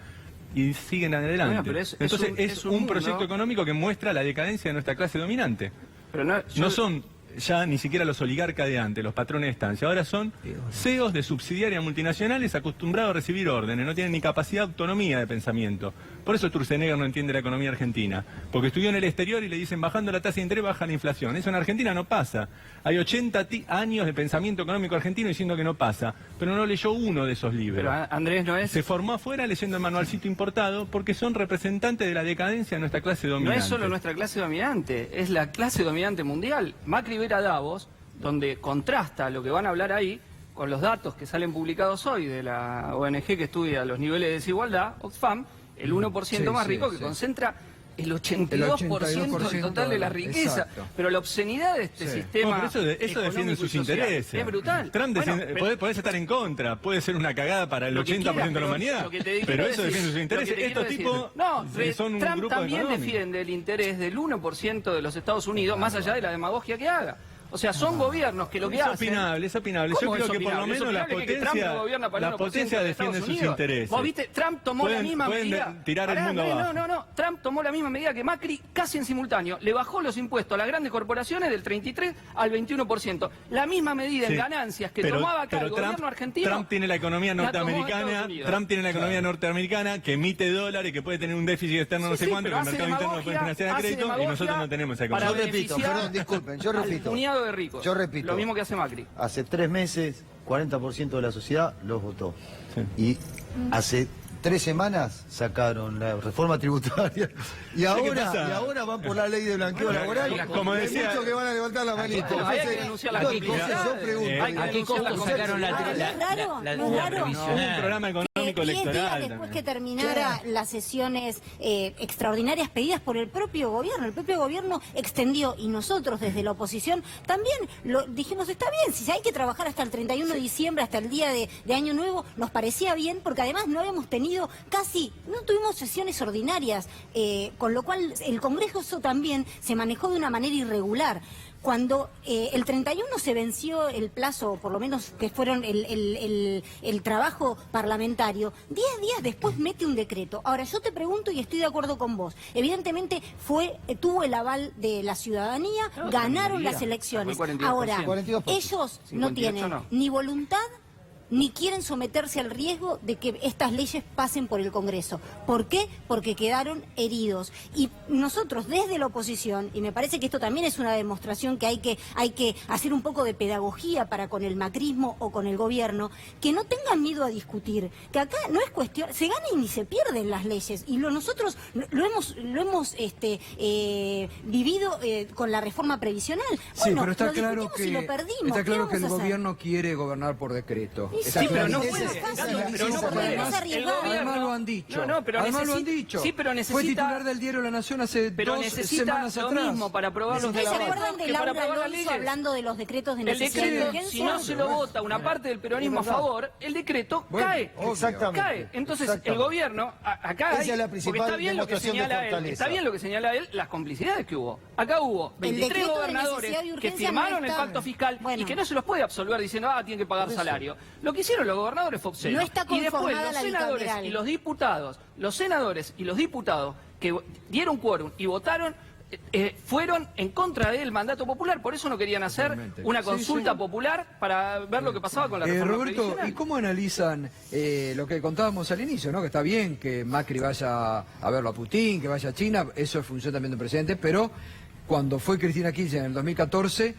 y siguen adelante. Bueno, pero es Entonces un es un mundo. proyecto económico que muestra la decadencia de nuestra clase dominante. Pero no, No son ya ni siquiera los oligarcas de antes, los patrones de estancia. Ahora son CEOs de subsidiarias multinacionales acostumbrados a recibir órdenes, no tienen ni capacidad de autonomía de pensamiento. Por eso Sturzenegger no entiende la economía argentina, porque estudió en el exterior y le dicen bajando la tasa de interés baja la inflación. Eso en Argentina no pasa. Hay 80 años de pensamiento económico argentino diciendo que no pasa, pero no leyó uno de esos libros. Pero Andrés no es... Se formó afuera leyendo el manualcito importado porque son representantes de la decadencia de nuestra clase dominante. No es solo nuestra clase dominante, es la clase dominante mundial. Macri va a ir a Davos, donde contrasta lo que van a hablar ahí con los datos que salen publicados hoy de la ONG que estudia los niveles de desigualdad, Oxfam, el 1% más rico que concentra el 82% del total de la riqueza. Exacto. Pero la obscenidad de este sistema No, pero eso defiende sus intereses. Es brutal. Trump Bueno, podés estar en contra, puede ser una cagada para el lo que 80% quiera, de la humanidad, lo que te pero quiero eso decir, defiende sus intereses. lo que te Estos quiero tipos decir. son un Trump grupo también económico. defiende el interés del 1% de los Estados Unidos, más allá de la demagogia que haga. O sea, son gobiernos que lo que Es hacen... opinable, es opinable. Yo ¿Cómo creo es que por lo opinable? ¿Es menos la opinable que Trump no gobierna para el 1% potencia de defiende Estados sus Unidos? intereses. Vos viste, Trump tomó la misma medida... tirar el mundo abajo. No. Trump tomó la misma medida que Macri casi en simultáneo. Le bajó los impuestos a las grandes corporaciones del 33 al 21%. La misma medida en ganancias que tomaba acá el gobierno argentino... Trump tiene la economía norteamericana, que emite dólares, que puede tener un déficit externo no sé cuánto, que el mercado interno lo puede financiar a crédito, y nosotros no tenemos esa economía. Yo repito, perdón, disculpen, yo repito. Al puñado de ricos. Yo repito. Lo mismo que hace Macri. Hace 3 meses, 40% de la sociedad los votó. Sí. Y hace 3 semanas sacaron la reforma tributaria y ahora van por la ley de blanqueo laboral. Como Hay decía- muchos que van a levantar la manito. Hay que denunciar la Entonces, complicidad. yo pregunto, Hay que ¿A qué denunciar la costo sacaron la No, Un programa económico 10 días electoral después también. que terminara las sesiones extraordinarias pedidas por el propio gobierno extendió, y nosotros desde la oposición también lo dijimos, está bien, si hay que trabajar hasta el 31 de diciembre, hasta el día de Año Nuevo, nos parecía bien, porque además no habíamos tenido no tuvimos sesiones ordinarias, con lo cual el Congreso también se manejó de una manera irregular. Cuando el 31 se venció el plazo, por lo menos que fueron el trabajo parlamentario, 10 días después mete un decreto. Ahora, yo te pregunto y estoy de acuerdo con vos. Evidentemente tuvo el aval de la ciudadanía, ganaron las elecciones. Fue 42%. Ahora, 42%. ellos no 58 tienen no. ni voluntad ni quieren someterse al riesgo de que estas leyes pasen por el Congreso. ¿Por qué? Porque quedaron heridos. Y nosotros desde la oposición, y me parece que esto también es una demostración que hay que hacer un poco de pedagogía para con el macrismo o con el gobierno, que no tengan miedo a discutir, que acá no es cuestión, se ganan y se pierden las leyes, y nosotros lo hemos vivido con la reforma previsional. Sí, Bueno, pero está lo claro discutimos que y lo perdimos. está ¿Qué claro que el vamos a hacer? gobierno quiere gobernar por decreto. Sí, Está pero no clarísimo. puede. es fácil, Pero no puede. es arriesgado. Además lo han dicho. No, pero Además lo han necesita- dicho. sí, pero Fue necesita- titular del diario La Nación hace Pero 2 necesita semanas lo atrás. mismo para aprobar los ¿Ustedes se decretos acuerdan de que para Laura aprobar las Alonso leyes. hablando de los decretos de El necesidad y decreto, urgencia? si no se lo vota una parte del peronismo a favor, el decreto Bueno, cae. obvio. Exactamente. Cae. Entonces, Exactamente. el gobierno, acá Esa hay, es la porque principal está bien lo que demostración de señala él, fortaleza. está bien lo que señala él, las complicidades que hubo. Acá hubo 23 decreto de gobernadores necesidad y que urgencia firmaron no el está. pacto fiscal Bueno. y que no se los puede absolver diciendo, tienen que pagar salario. Lo que hicieron los gobernadores fue obsceno. No está Y después conformada los la senadores bicameral. y los senadores y los diputados que dieron quórum y votaron fueron en contra del mandato popular, por eso no querían hacer Totalmente. una Sí, consulta sí. popular para ver lo que pasaba con la reforma Roberto, previsional. ¿y cómo analizan lo que contábamos al inicio, ¿no? Que está bien que Macri vaya a verlo a Putin, que vaya a China, eso es función también del presidente, pero cuando fue Cristina Kirchner en el 2014,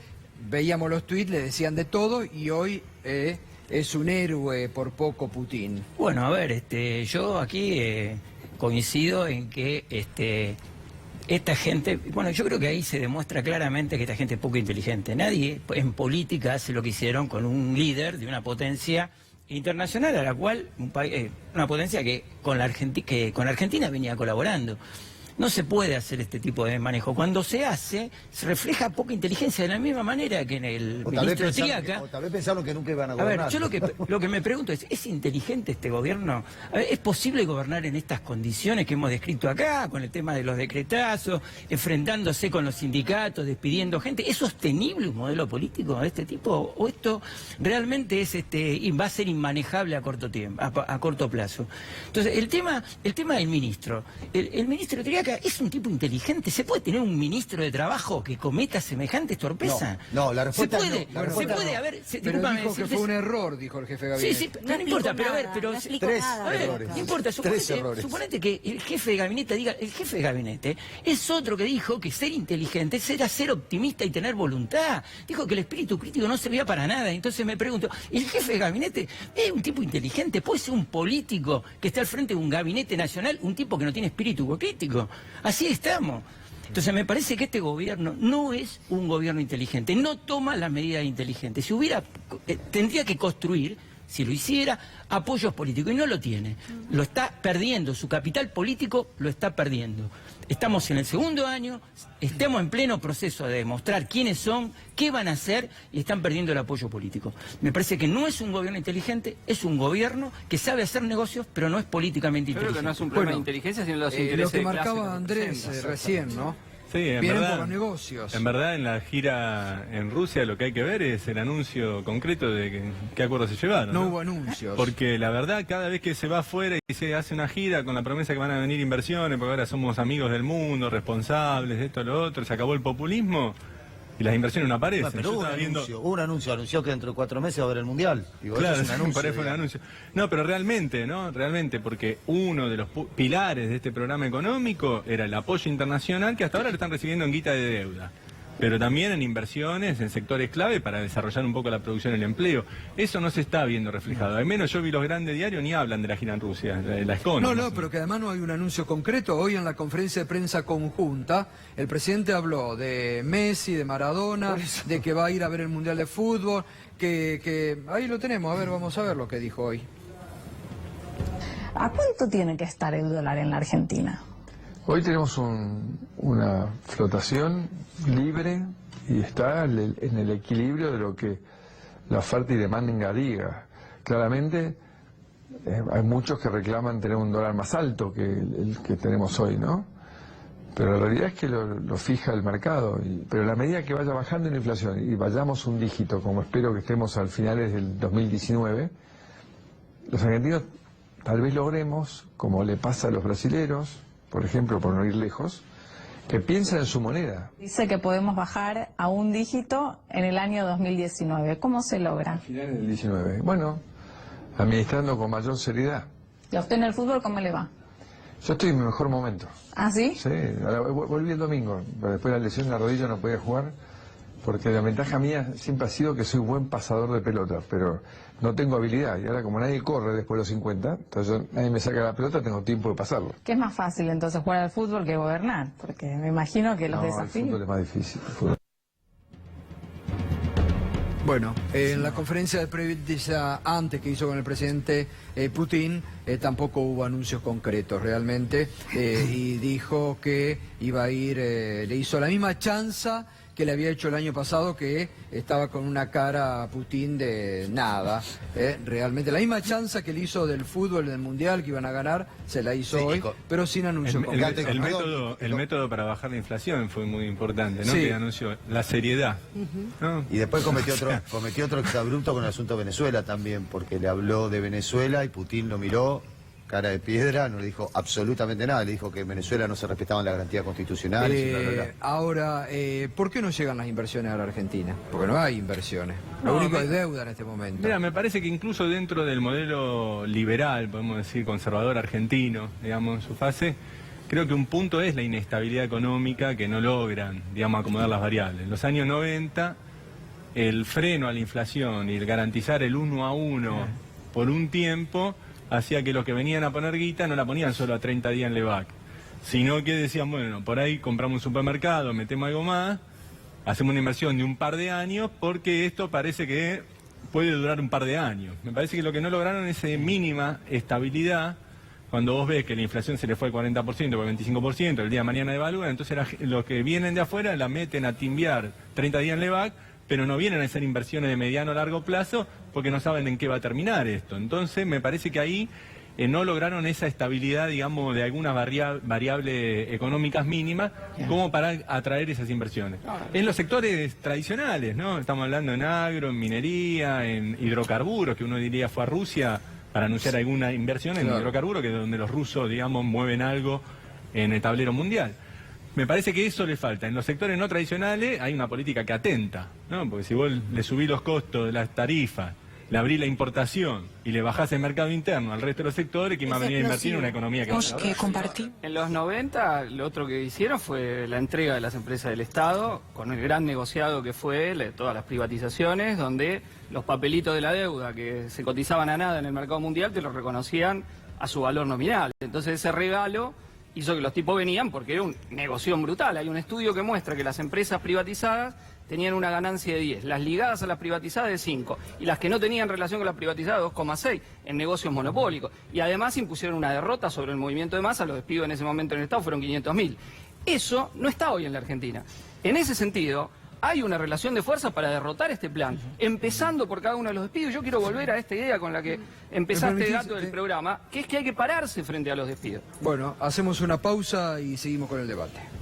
veíamos los tuits, le decían de todo, y hoy es un héroe por poco Putin. Bueno, a ver, yo aquí coincido en que esta gente, bueno, yo creo que ahí se demuestra claramente que esta gente es poco inteligente. Nadie en política hace lo que hicieron con un líder de una potencia internacional a la cual una potencia que con Argentina venía colaborando. No se puede hacer este tipo de manejo. Cuando se hace, se refleja poca inteligencia de la misma manera que en el O tal vez ministro Triaca. pensaron que nunca iban a A gobernar. ver, yo lo que me pregunto es inteligente este gobierno? A ver, ¿es posible gobernar en estas condiciones que hemos descrito acá, con el tema de los decretazos, enfrentándose con los sindicatos, despidiendo gente? ¿Es sostenible un modelo político de este tipo? ¿O esto realmente es va a ser inmanejable a corto tiempo, a corto plazo? Entonces, el tema del ministro. El ministro Triaca Pública es un tipo inteligente. ¿Se puede tener un ministro de Trabajo que cometa semejante torpeza? No, la respuesta se puede, no, la respuesta se puede, no. a ver, Pero discúlpame, dijo que fue un error, dijo el jefe de gabinete. Sí, no importa, pero a ver, pero... Tres A ver, errores. no importa, Tres errores. suponete que el jefe de gabinete diga, el jefe de gabinete es otro que dijo que ser inteligente era ser optimista y tener voluntad. Dijo que el espíritu crítico no servía para nada. Entonces me pregunto, ¿el jefe de gabinete es un tipo inteligente? ¿Puede ser un político que esté al frente de un gabinete nacional, un tipo que no tiene espíritu crítico? Así estamos. Entonces me parece que este gobierno no es un gobierno inteligente, no toma las medidas inteligentes. Si hubiera, tendría que construir, si lo hiciera, apoyos políticos, y no lo tiene. Lo está perdiendo, su capital político lo está perdiendo. Estamos en el segundo año, estamos en pleno proceso de demostrar quiénes son, qué van a hacer, y están perdiendo el apoyo político. Me parece que no es un gobierno inteligente, es un gobierno que sabe hacer negocios, pero no es políticamente Yo creo inteligente. que no es un problema de inteligencia, sino los intereses Lo que de clase marcaba que Andrés representa. recién, ¿no? Sí, en Vienen verdad, por los negocios. En verdad, en la gira en Rusia lo que hay que ver es el anuncio concreto de qué acuerdos se llevaron. No hubo anuncios. Porque la verdad, cada vez que se va afuera y se hace una gira con la promesa que van a venir inversiones, porque ahora somos amigos del mundo, responsables, de esto, lo otro, se acabó el populismo y las inversiones no aparecen. Pero Yo hubo estaba un anuncio, anunció que dentro de 4 meses va a haber el Mundial. Digo, eso Claro, es un anuncio, por ahí fue un digamos. anuncio. No, pero realmente, ¿no? Realmente, porque uno de los pilares de este programa económico era el apoyo internacional, que hasta ahora lo están recibiendo en guita de deuda. Pero también en inversiones, en sectores clave para desarrollar un poco la producción y el empleo. Eso no se está viendo reflejado. Al menos yo vi los grandes diarios ni hablan de la gira en Rusia, de la Economist. No, pero que además no hay un anuncio concreto. Hoy en la conferencia de prensa conjunta, el presidente habló de Messi, de Maradona, de que va a ir a ver el Mundial de Fútbol, que ahí lo tenemos. A ver, vamos a ver lo que dijo hoy. ¿A cuánto tiene que estar el dólar en la Argentina? Hoy tenemos una flotación libre y está en el equilibrio de lo que la oferta y demanda diga. Claramente hay muchos que reclaman tener un dólar más alto que el que tenemos hoy, ¿no? Pero la realidad es que lo fija el mercado. Pero a la medida que vaya bajando la inflación y vayamos un dígito, como espero que estemos al finales del 2019, los argentinos tal vez logremos, como le pasa a los brasileros, por ejemplo, por no ir lejos, que piensen en su moneda. Dice que podemos bajar a un dígito en el año 2019. ¿Cómo se logra? Finales del 19. Bueno, administrando con mayor seriedad. ¿Y a usted en el fútbol cómo le va? Yo estoy en mi mejor momento. ¿Ah, sí? Sí, ahora volví el domingo, pero después de la lesión en la rodilla no podía jugar, porque la ventaja mía siempre ha sido que soy buen pasador de pelota, pero no tengo habilidad. Y ahora como nadie corre después de los 50, entonces nadie me saca la pelota, tengo tiempo de pasarlo. ¿Qué es más fácil entonces jugar al fútbol que gobernar? Porque me imagino que los No, el desafíos... fútbol es más difícil. el fútbol. Bueno, en la conferencia de prensa antes que hizo con el presidente Putin, tampoco hubo anuncios concretos realmente, y dijo que iba a ir, le hizo la misma chanza que le había hecho el año pasado, que estaba con una cara a Putin de nada, realmente. La misma chanza que le hizo del fútbol, del Mundial, que iban a ganar, se la hizo Sí, hoy, Nico. pero sin anuncio concreto. El método para bajar la inflación fue muy importante, ¿no? Sí. Que anunció la seriedad, ¿no? Y después cometió otro exabrupto con el asunto de Venezuela también, porque le habló de Venezuela y Putin lo miró, cara de piedra, no le dijo absolutamente nada, le dijo que en Venezuela no se respetaban las garantías constitucionales. Y bla, bla, bla. Ahora, ¿por qué no llegan las inversiones a la Argentina? Porque no hay inversiones. Lo único es deuda en este momento. Mira, me parece que incluso dentro del modelo liberal, podemos decir conservador argentino, digamos, en su fase, creo que un punto es la inestabilidad económica, que no logran, digamos, acomodar las variables. En los años 90, el freno a la inflación y el garantizar el 1 a 1 por un tiempo hacía que los que venían a poner guita no la ponían solo a 30 días en Levac, sino que decían, bueno, por ahí compramos un supermercado, metemos algo más, hacemos una inversión de un par de años, porque esto parece que puede durar un par de años. Me parece que lo que no lograron es mínima estabilidad. Cuando vos ves que la inflación se le fue al 40%, al 25%, el día de mañana devalúan, entonces los que vienen de afuera la meten a timbiar 30 días en Levac, pero no vienen a hacer inversiones de mediano a largo plazo porque no saben en qué va a terminar esto. Entonces me parece que ahí no lograron esa estabilidad, digamos, de algunas variables económicas mínimas como para atraer esas inversiones. En los sectores tradicionales, ¿no? Estamos hablando en agro, en minería, en hidrocarburos, que uno diría fue a Rusia para anunciar alguna inversión en hidrocarburos, que es donde los rusos, digamos, mueven algo en el tablero mundial. Me parece que eso le falta. En los sectores no tradicionales hay una política que atenta, ¿no? Porque si vos le subís los costos de las tarifas, le abrís la importación y le bajás el mercado interno al resto de los sectores, ¿quién va a venir a invertir en una economía que En los 90 lo otro que hicieron fue la entrega de las empresas del Estado, con el gran negociado que fue todas las privatizaciones, donde los papelitos de la deuda que se cotizaban a nada en el mercado mundial te los reconocían a su valor nominal. Entonces ese regalo hizo que los tipos venían porque era un negocio brutal. Hay un estudio que muestra que las empresas privatizadas tenían una ganancia de 10, las ligadas a las privatizadas de 5, y las que no tenían relación con las privatizadas 2,6 en negocios monopólicos. Y además impusieron una derrota sobre el movimiento de masa, los despidos en ese momento en el Estado fueron 500.000. Eso no está hoy en la Argentina. En ese sentido, hay una relación de fuerza para derrotar este plan, empezando por cada uno de los despidos. Yo quiero volver a esta idea con la que empezaste el dato del programa, que es que hay que pararse frente a los despidos. Bueno, hacemos una pausa y seguimos con el debate.